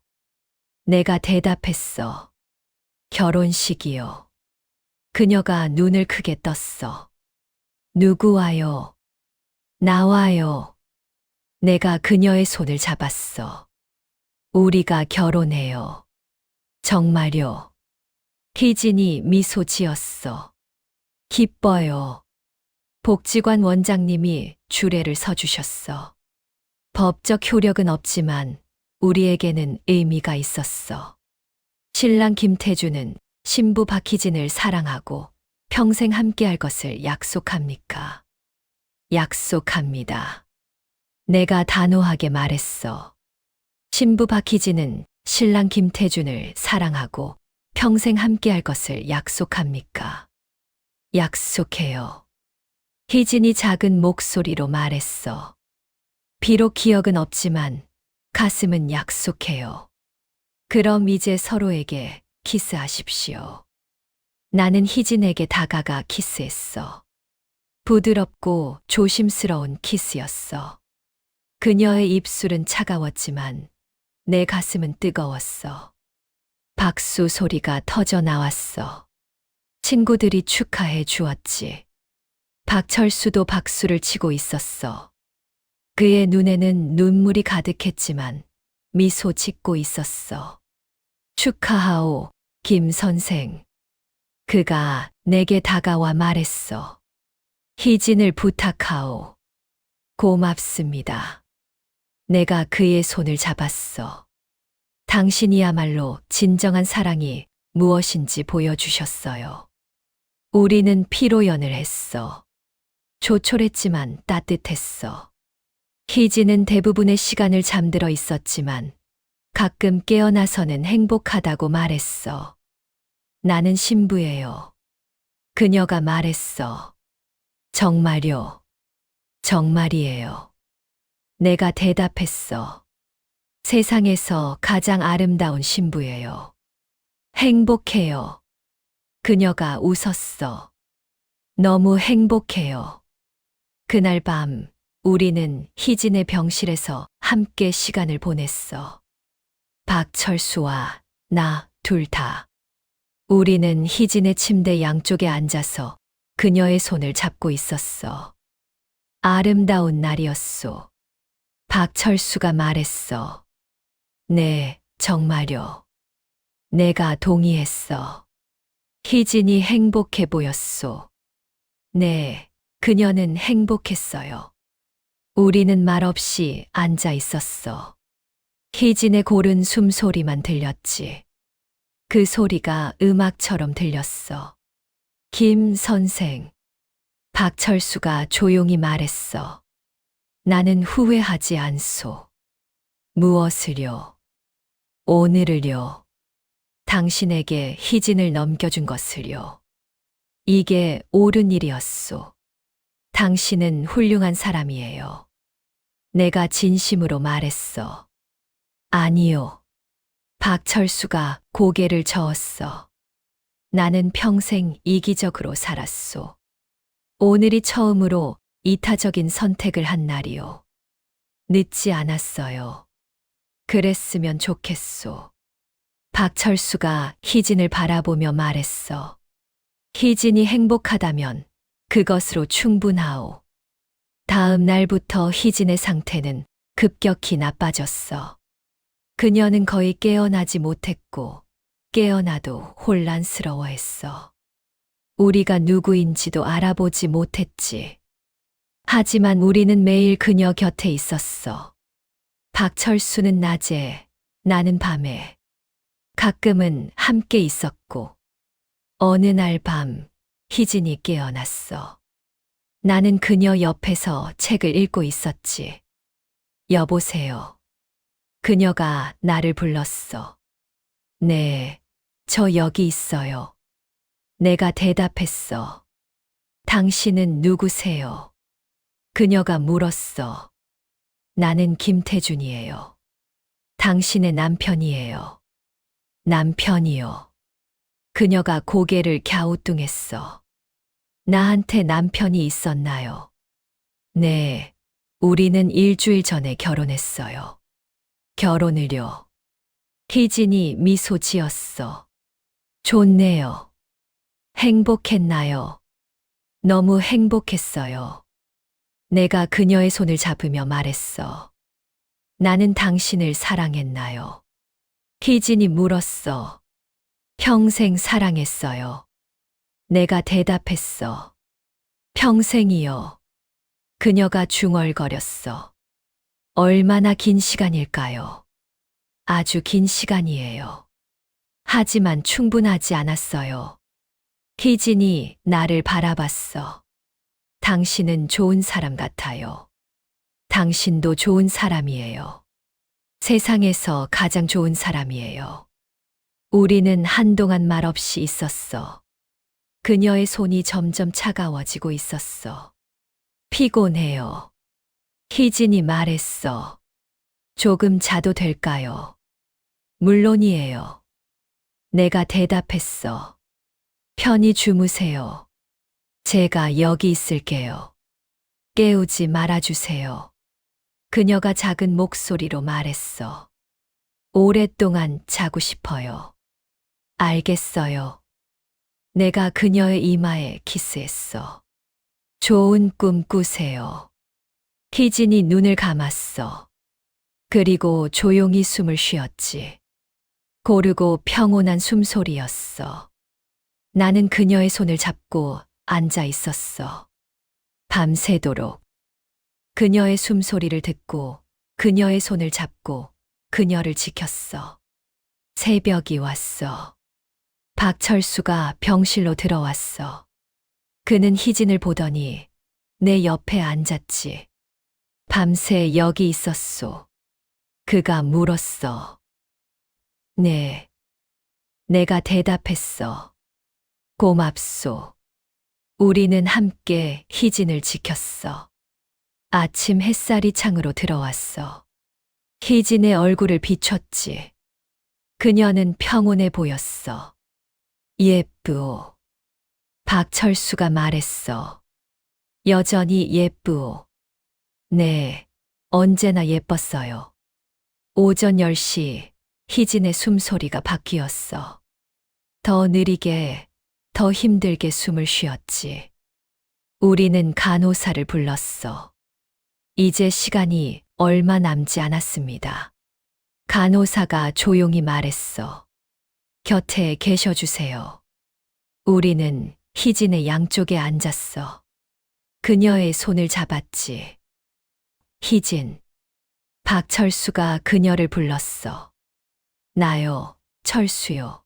내가 대답했어. 결혼식이요. 그녀가 눈을 크게 떴어. 누구와요? 나와요. 내가 그녀의 손을 잡았어. 우리가 결혼해요. 정말요. 희진이 미소 지었어. 기뻐요. 복지관 원장님이 주례를 서주셨어. 법적 효력은 없지만 우리에게는 의미가 있었어. 신랑 김태주는 신부 박희진을 사랑하고 평생 함께할 것을 약속합니까? 약속합니다. 내가 단호하게 말했어. 신부 박희진은 신랑 김태준을 사랑하고 평생 함께할 것을 약속합니까? 약속해요. 희진이 작은 목소리로 말했어. 비록 기억은 없지만 가슴은 약속해요. 그럼 이제 서로에게 키스하십시오. 나는 희진에게 다가가 키스했어. 부드럽고 조심스러운 키스였어. 그녀의 입술은 차가웠지만 내 가슴은 뜨거웠어. 박수 소리가 터져 나왔어. 친구들이 축하해 주었지. 박철수도 박수를 치고 있었어. 그의 눈에는 눈물이 가득했지만 미소 짓고 있었어. 축하하오, 김 선생. 그가 내게 다가와 말했어. 희진을 부탁하오. 고맙습니다. 내가 그의 손을 잡았어. 당신이야말로 진정한 사랑이 무엇인지 보여주셨어요. 우리는 피로연을 했어. 조촐했지만 따뜻했어. 희진은 대부분의 시간을 잠들어 있었지만 가끔 깨어나서는 행복하다고 말했어. 나는 신부예요. 그녀가 말했어. 정말요. 정말이에요. 내가 대답했어. 세상에서 가장 아름다운 신부예요. 행복해요. 그녀가 웃었어. 너무 행복해요. 그날 밤 우리는 희진의 병실에서 함께 시간을 보냈어. 박철수와 나 둘 다. 우리는 희진의 침대 양쪽에 앉아서 그녀의 손을 잡고 있었어. 아름다운 날이었소. 박철수가 말했어. 네, 정말요. 내가 동의했어. 희진이 행복해 보였소. 네, 그녀는 행복했어요. 우리는 말없이 앉아 있었어. 희진의 고른 숨소리만 들렸지. 그 소리가 음악처럼 들렸어. 김 선생. 박철수가 조용히 말했어. 나는 후회하지 않소. 무엇을요? 오늘을요. 당신에게 희진을 넘겨준 것을요. 이게 옳은 일이었소. 당신은 훌륭한 사람이에요. 내가 진심으로 말했어. 아니요. 박철수가 고개를 저었어. 나는 평생 이기적으로 살았소. 오늘이 처음으로 이타적인 선택을 한 날이요. 늦지 않았어요. 그랬으면 좋겠소. 박철수가 희진을 바라보며 말했어. 희진이 행복하다면 그것으로 충분하오. 다음 날부터 희진의 상태는 급격히 나빠졌어. 그녀는 거의 깨어나지 못했고 깨어나도 혼란스러워했어. 우리가 누구인지도 알아보지 못했지. 하지만 우리는 매일 그녀 곁에 있었어. 박철수는 낮에, 나는 밤에. 가끔은 함께 있었고. 어느 날 밤, 희진이 깨어났어. 나는 그녀 옆에서 책을 읽고 있었지. 여보세요. 그녀가 나를 불렀어. 네, 저 여기 있어요. 내가 대답했어. 당신은 누구세요? 그녀가 물었어. 나는 김태준이에요. 당신의 남편이에요. 남편이요. 그녀가 고개를 갸우뚱했어. 나한테 남편이 있었나요? 네, 우리는 일주일 전에 결혼했어요. 결혼을요. 희진이 미소 지었어. 좋네요. 행복했나요? 너무 행복했어요. 내가 그녀의 손을 잡으며 말했어. 나는 당신을 사랑했나요? 희진이 물었어. 평생 사랑했어요. 내가 대답했어. 평생이요. 그녀가 중얼거렸어. 얼마나 긴 시간일까요? 아주 긴 시간이에요. 하지만 충분하지 않았어요. 희진이 나를 바라봤어. 당신은 좋은 사람 같아요. 당신도 좋은 사람이에요. 세상에서 가장 좋은 사람이에요. 우리는 한동안 말없이 있었어. 그녀의 손이 점점 차가워지고 있었어. 피곤해요. 희진이 말했어. 조금 자도 될까요? 물론이에요. 내가 대답했어. 편히 주무세요. 제가 여기 있을게요. 깨우지 말아주세요. 그녀가 작은 목소리로 말했어. 오랫동안 자고 싶어요. 알겠어요. 내가 그녀의 이마에 키스했어. 좋은 꿈 꾸세요. 희진이 눈을 감았어. 그리고 조용히 숨을 쉬었지. 고르고 평온한 숨소리였어. 나는 그녀의 손을 잡고 앉아 있었어. 밤새도록. 그녀의 숨소리를 듣고 그녀의 손을 잡고 그녀를 지켰어. 새벽이 왔어. 박철수가 병실로 들어왔어. 그는 희진을 보더니 내 옆에 앉았지. 밤새 여기 있었소. 그가 물었어. 네. 내가 대답했어. 고맙소. 우리는 함께 희진을 지켰어. 아침 햇살이 창으로 들어왔어. 희진의 얼굴을 비췄지. 그녀는 평온해 보였어. 예쁘오. 박철수가 말했어. 여전히 예쁘오. 네, 언제나 예뻤어요. 오전 10시 희진의 숨소리가 바뀌었어. 더 느리게, 더 힘들게 숨을 쉬었지. 우리는 간호사를 불렀어. 이제 시간이 얼마 남지 않았습니다. 간호사가 조용히 말했어. 곁에 계셔주세요. 우리는 희진의 양쪽에 앉았어. 그녀의 손을 잡았지. 희진. 박철수가 그녀를 불렀어. 나요, 철수요.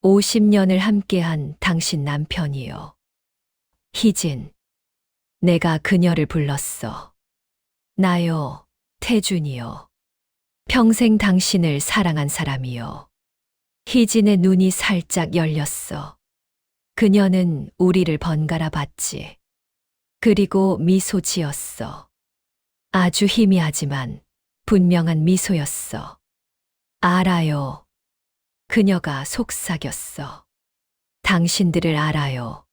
50년을 함께한 당신 남편이요. 희진. 내가 그녀를 불렀어. 나요, 태준이요. 평생 당신을 사랑한 사람이요. 희진의 눈이 살짝 열렸어. 그녀는 우리를 번갈아 봤지. 그리고 미소 지었어. 아주 희미하지만 분명한 미소였어. 알아요. 그녀가 속삭였어. 당신들을 알아요.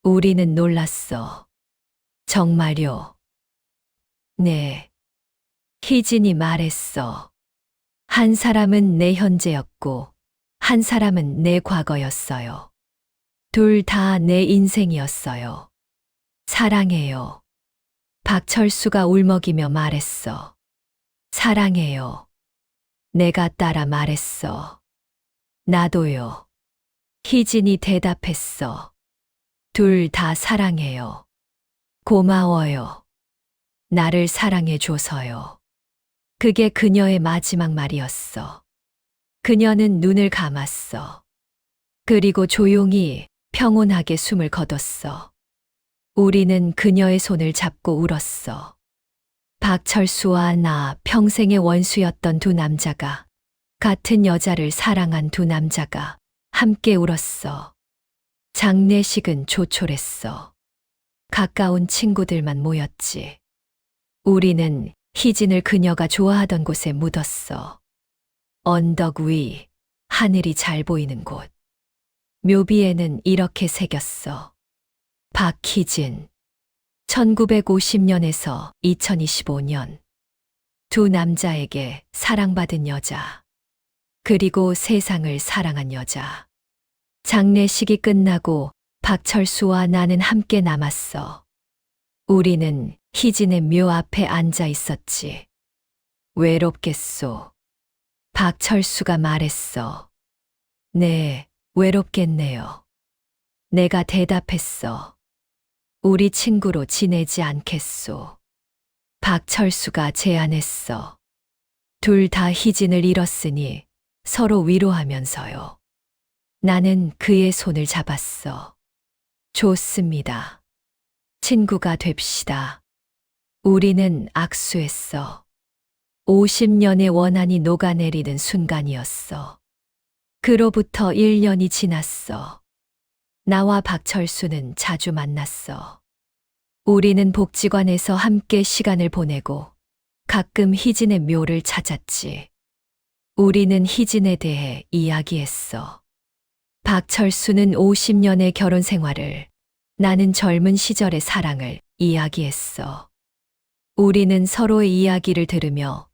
우리는 놀랐어. 정말요? 네. 희진이 말했어. 한 사람은 내 현재였고, 한 사람은 내 과거였어요. 둘 다 내 인생이었어요. 사랑해요. 박철수가 울먹이며 말했어. 사랑해요. 내가 따라 말했어. 나도요. 희진이 대답했어. 둘 다 사랑해요. 고마워요. 나를 사랑해줘서요. 그게 그녀의 마지막 말이었어. 그녀는 눈을 감았어. 그리고 조용히 평온하게 숨을 거뒀어. 우리는 그녀의 손을 잡고 울었어. 박철수와 나 평생의 원수였던 두 남자가, 같은 여자를 사랑한 두 남자가 함께 울었어. 장례식은 조촐했어. 가까운 친구들만 모였지. 우리는 희진을 그녀가 좋아하던 곳에 묻었어. 언덕 위, 하늘이 잘 보이는 곳. 묘비에는 이렇게 새겼어. 박희진. 1950년에서 2025년. 두 남자에게 사랑받은 여자. 그리고 세상을 사랑한 여자. 장례식이 끝나고 박철수와 나는 함께 남았어. 우리는 희진의 묘 앞에 앉아 있었지. 외롭겠소. 박철수가 말했어. 네, 외롭겠네요. 내가 대답했어. 우리 친구로 지내지 않겠소. 박철수가 제안했어. 둘 다 희진을 잃었으니 서로 위로하면서요. 나는 그의 손을 잡았어. 좋습니다. 친구가 됩시다. 우리는 악수했어. 50년의 원한이 녹아내리는 순간이었어. 그로부터 1년이 지났어. 나와 박철수는 자주 만났어. 우리는 복지관에서 함께 시간을 보내고 가끔 희진의 묘를 찾았지. 우리는 희진에 대해 이야기했어. 박철수는 50년의 결혼 생활을, 나는 젊은 시절의 사랑을 이야기했어. 우리는 서로의 이야기를 들으며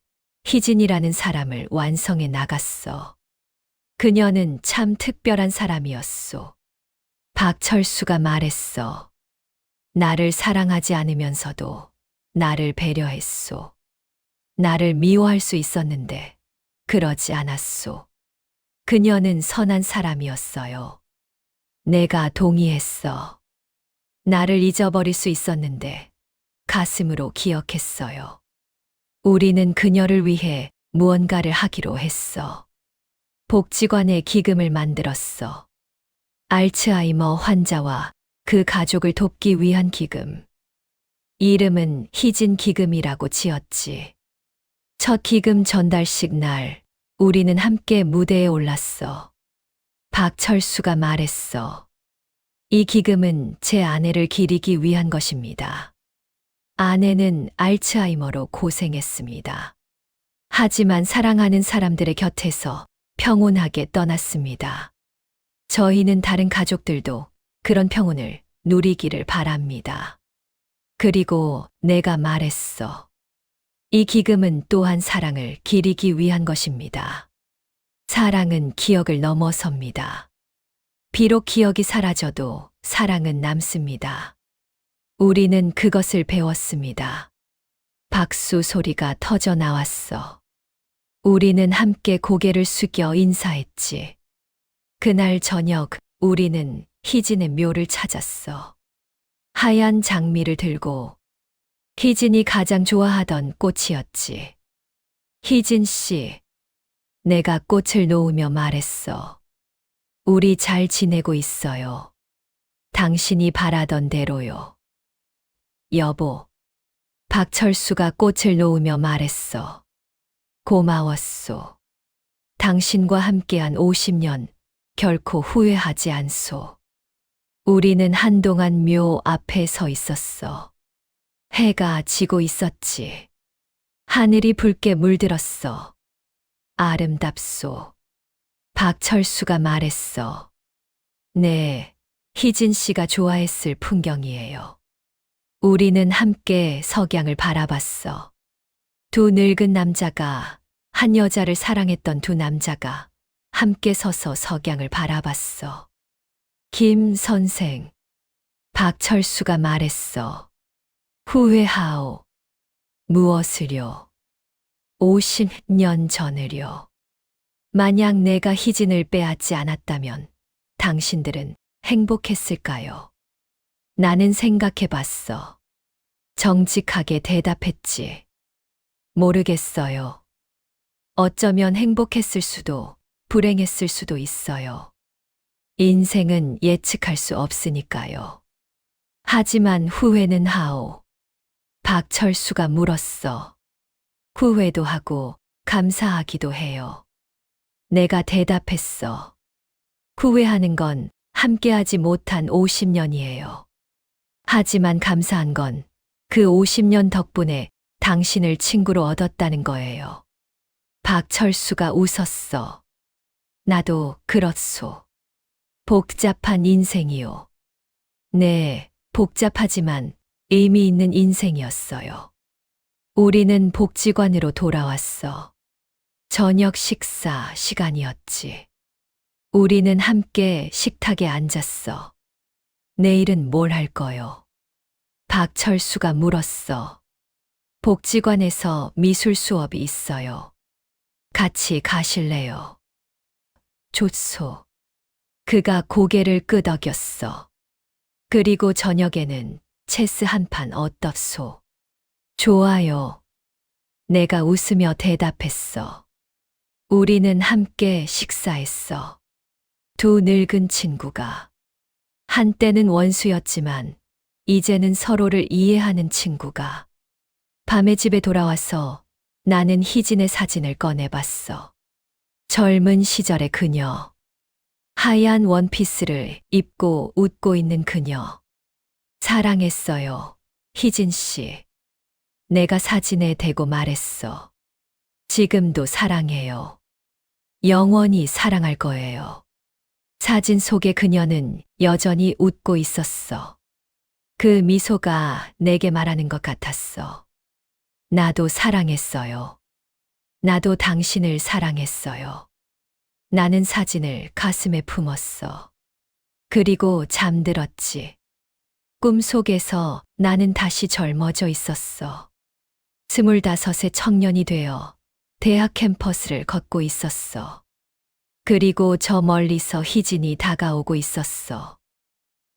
희진이라는 사람을 완성해 나갔어. 그녀는 참 특별한 사람이었소. 박철수가 말했어. 나를 사랑하지 않으면서도 나를 배려했소. 나를 미워할 수 있었는데 그러지 않았소. 그녀는 선한 사람이었어요. 내가 동의했어. 나를 잊어버릴 수 있었는데 가슴으로 기억했어요. 우리는 그녀를 위해 무언가를 하기로 했어. 복지관에 기금을 만들었어. 알츠하이머 환자와 그 가족을 돕기 위한 기금. 이름은 희진 기금이라고 지었지. 첫 기금 전달식 날, 우리는 함께 무대에 올랐어. 박철수가 말했어. 이 기금은 제 아내를 기리기 위한 것입니다. 아내는 알츠하이머로 고생했습니다. 하지만 사랑하는 사람들의 곁에서 평온하게 떠났습니다. 저희는 다른 가족들도 그런 평온을 누리기를 바랍니다. 그리고 내가 말했어. 이 기금은 또한 사랑을 기리기 위한 것입니다. 사랑은 기억을 넘어섭니다. 비록 기억이 사라져도 사랑은 남습니다. 우리는 그것을 배웠습니다. 박수 소리가 터져 나왔어. 우리는 함께 고개를 숙여 인사했지. 그날 저녁 우리는 희진의 묘를 찾았어. 하얀 장미를 들고 희진이 가장 좋아하던 꽃이었지. 희진 씨, 내가 꽃을 놓으며 말했어. 우리 잘 지내고 있어요. 당신이 바라던 대로요. 여보, 박철수가 꽃을 놓으며 말했어. 고마웠소. 당신과 함께한 50년 결코 후회하지 않소. 우리는 한동안 묘 앞에 서 있었어. 해가 지고 있었지. 하늘이 붉게 물들었어. 아름답소. 박철수가 말했어. 네, 희진 씨가 좋아했을 풍경이에요. 우리는 함께 석양을 바라봤어. 두 늙은 남자가, 한 여자를 사랑했던 두 남자가 함께 서서 석양을 바라봤어. 김 선생, 박철수가 말했어. 후회하오. 무엇을요? 50년 전을요. 만약 내가 희진을 빼앗지 않았다면 당신들은 행복했을까요? 나는 생각해 봤어. 정직하게 대답했지. 모르겠어요. 어쩌면 행복했을 수도, 불행했을 수도 있어요. 인생은 예측할 수 없으니까요. 하지만 후회는 하오. 박철수가 물었어. 후회도 하고 감사하기도 해요. 내가 대답했어. 후회하는 건 함께하지 못한 50년이에요. 하지만 감사한 건 그 50년 덕분에 당신을 친구로 얻었다는 거예요. 박철수가 웃었어. 나도 그렇소. 복잡한 인생이요. 네, 복잡하지만 의미 있는 인생이었어요. 우리는 복지관으로 돌아왔어. 저녁 식사 시간이었지. 우리는 함께 식탁에 앉았어. 내일은 뭘 할 거요? 박철수가 물었어. 복지관에서 미술 수업이 있어요. 같이 가실래요? 좋소. 그가 고개를 끄덕였어. 그리고 저녁에는 체스 한 판 어떻소? 좋아요. 내가 웃으며 대답했어. 우리는 함께 식사했어. 두 늙은 친구가. 한때는 원수였지만 이제는 서로를 이해하는 친구가. 밤에 집에 돌아와서 나는 희진의 사진을 꺼내봤어. 젊은 시절의 그녀. 하얀 원피스를 입고 웃고 있는 그녀. 사랑했어요, 희진 씨. 내가 사진에 대고 말했어. 지금도 사랑해요. 영원히 사랑할 거예요. 사진 속의 그녀는 여전히 웃고 있었어. 그 미소가 내게 말하는 것 같았어. 나도 사랑했어요. 나도 당신을 사랑했어요. 나는 사진을 가슴에 품었어. 그리고 잠들었지. 꿈속에서 나는 다시 젊어져 있었어. 25의 청년이 되어 대학 캠퍼스를 걷고 있었어. 그리고 저 멀리서 희진이 다가오고 있었어.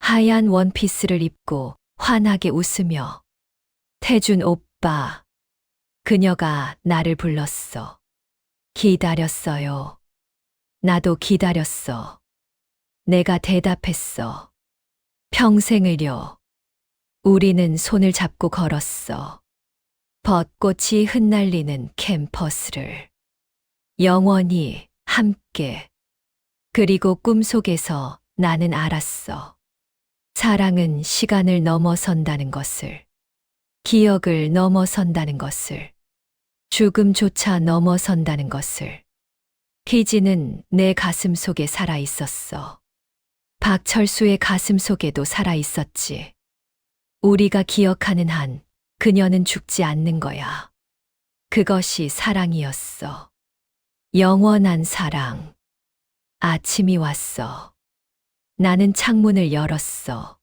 하얀 원피스를 입고 환하게 웃으며 태준 오빠. 그녀가 나를 불렀어. 기다렸어요. 나도 기다렸어. 내가 대답했어. 평생을요. 우리는 손을 잡고 걸었어. 벚꽃이 흩날리는 캠퍼스를. 영원히 함께. 그리고 꿈속에서 나는 알았어. 사랑은 시간을 넘어선다는 것을. 기억을 넘어선다는 것을. 죽음조차 넘어선다는 것을. 희진은 내 가슴 속에 살아 있었어. 박철수의 가슴 속에도 살아 있었지. 우리가 기억하는 한 그녀는 죽지 않는 거야. 그것이 사랑이었어. 영원한 사랑. 아침이 왔어. 나는 창문을 열었어.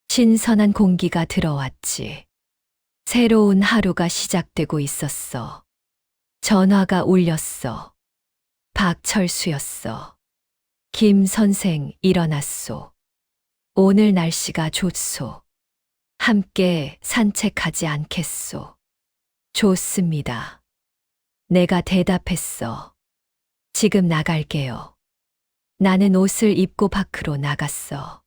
신선한 공기가 들어왔지. 새로운 하루가 시작되고 있었어. 전화가 울렸어. 박철수였어. 김 선생 일어났소. 오늘 날씨가 좋소. 함께 산책하지 않겠소. 좋습니다. 내가 대답했어. 지금 나갈게요. 나는 옷을 입고 밖으로 나갔어.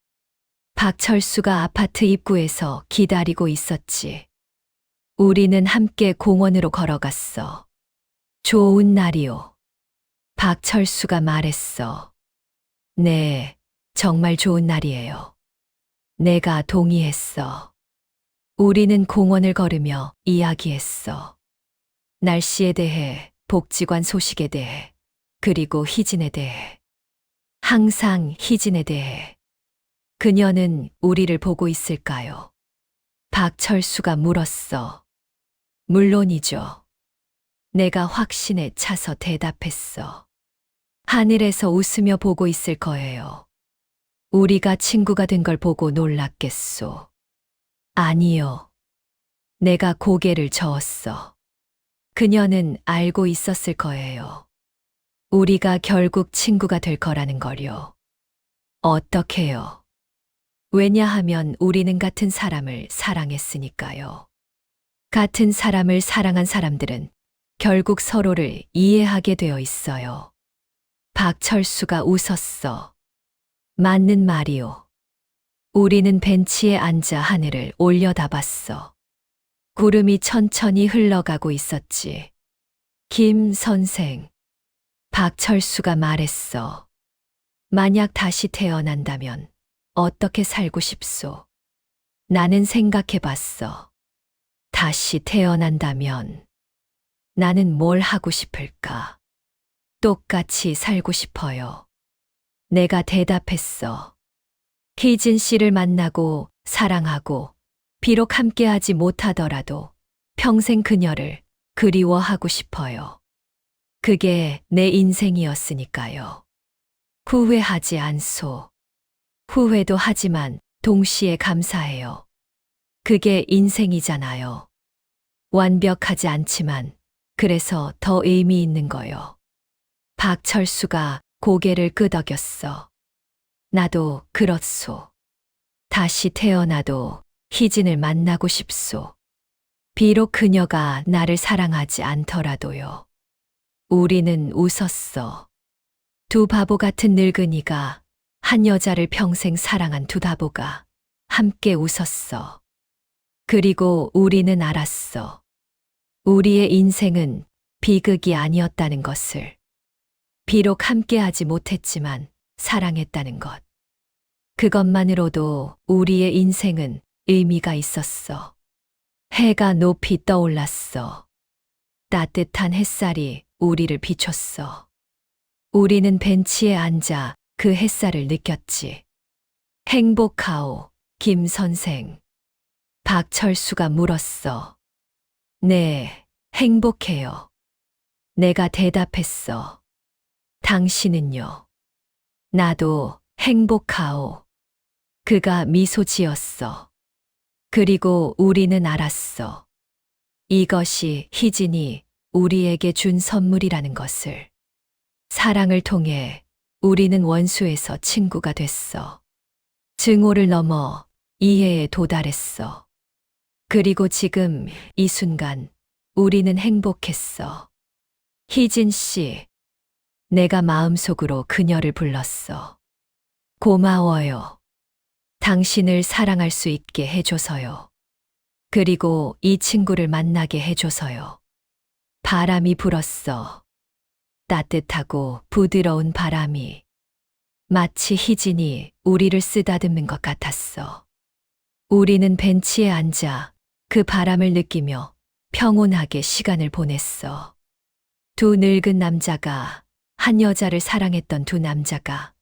박철수가 아파트 입구에서 기다리고 있었지. 우리는 함께 공원으로 걸어갔어. 좋은 날이오. 박철수가 말했어. 네, 정말 좋은 날이에요. 내가 동의했어. 우리는 공원을 걸으며 이야기했어. 날씨에 대해, 복지관 소식에 대해, 그리고 희진에 대해. 항상 희진에 대해. 그녀는 우리를 보고 있을까요? 박철수가 물었어. 물론이죠. 내가 확신에 차서 대답했어. 하늘에서 웃으며 보고 있을 거예요. 우리가 친구가 된 걸 보고 놀랐겠소. 아니요. 내가 고개를 저었어. 그녀는 알고 있었을 거예요. 우리가 결국 친구가 될 거라는 걸요. 어떻게요? 왜냐하면 우리는 같은 사람을 사랑했으니까요. 같은 사람을 사랑한 사람들은 결국 서로를 이해하게 되어 있어요. 박철수가 웃었어. 맞는 말이오. 우리는 벤치에 앉아 하늘을 올려다봤어. 구름이 천천히 흘러가고 있었지. 김 선생. 박철수가 말했어. 만약 다시 태어난다면 어떻게 살고 싶소? 나는 생각해 봤어. 다시 태어난다면 나는 뭘 하고 싶을까? 똑같이 살고 싶어요. 내가 대답했어. 희진 씨를 만나고 사랑하고 비록 함께하지 못하더라도 평생 그녀를 그리워하고 싶어요. 그게 내 인생이었으니까요. 후회하지 않소. 후회도 하지만 동시에 감사해요. 그게 인생이잖아요. 완벽하지 않지만 그래서 더 의미 있는 거요. 박철수가 고개를 끄덕였어. 나도 그렇소. 다시 태어나도 희진을 만나고 싶소. 비록 그녀가 나를 사랑하지 않더라도요. 우리는 웃었어. 두 바보 같은 늙은이가 한 여자를 평생 사랑한 두 바보가 함께 웃었어. 그리고 우리는 알았어. 우리의 인생은 비극이 아니었다는 것을. 비록 함께하지 못했지만 사랑했다는 것. 그것만으로도 우리의 인생은 의미가 있었어. 해가 높이 떠올랐어. 따뜻한 햇살이 우리를 비췄어. 우리는 벤치에 앉아 그 햇살을 느꼈지. 행복하오, 김 선생. 박철수가 물었어. 네, 행복해요. 내가 대답했어. 당신은요? 나도 행복하오. 그가 미소 지었어. 그리고 우리는 알았어. 이것이 희진이 우리에게 준 선물이라는 것을. 사랑을 통해 우리는 원수에서 친구가 됐어. 증오를 넘어 이해에 도달했어. 그리고 지금 이 순간 우리는 행복했어. 희진 씨, 내가 마음속으로 그녀를 불렀어. 고마워요. 당신을 사랑할 수 있게 해줘서요. 그리고 이 친구를 만나게 해줘서요. 바람이 불었어. 따뜻하고 부드러운 바람이. 마치 희진이 우리를 쓰다듬는 것 같았어. 우리는 벤치에 앉아 그 바람을 느끼며 평온하게 시간을 보냈어. 두 늙은 남자가, 한 여자를 사랑했던 두 남자가,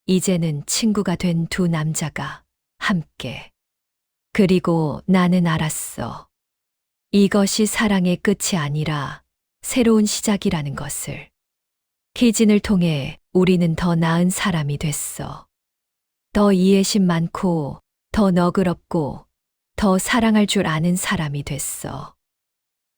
이제는 친구가 된 두 남자가 함께. 그리고 나는 알았어. 이것이 사랑의 끝이 아니라 새로운 시작이라는 것을. 희진을 통해 우리는 더 나은 사람이 됐어. 더 이해심 많고, 더 너그럽고, 더 사랑할 줄 아는 사람이 됐어.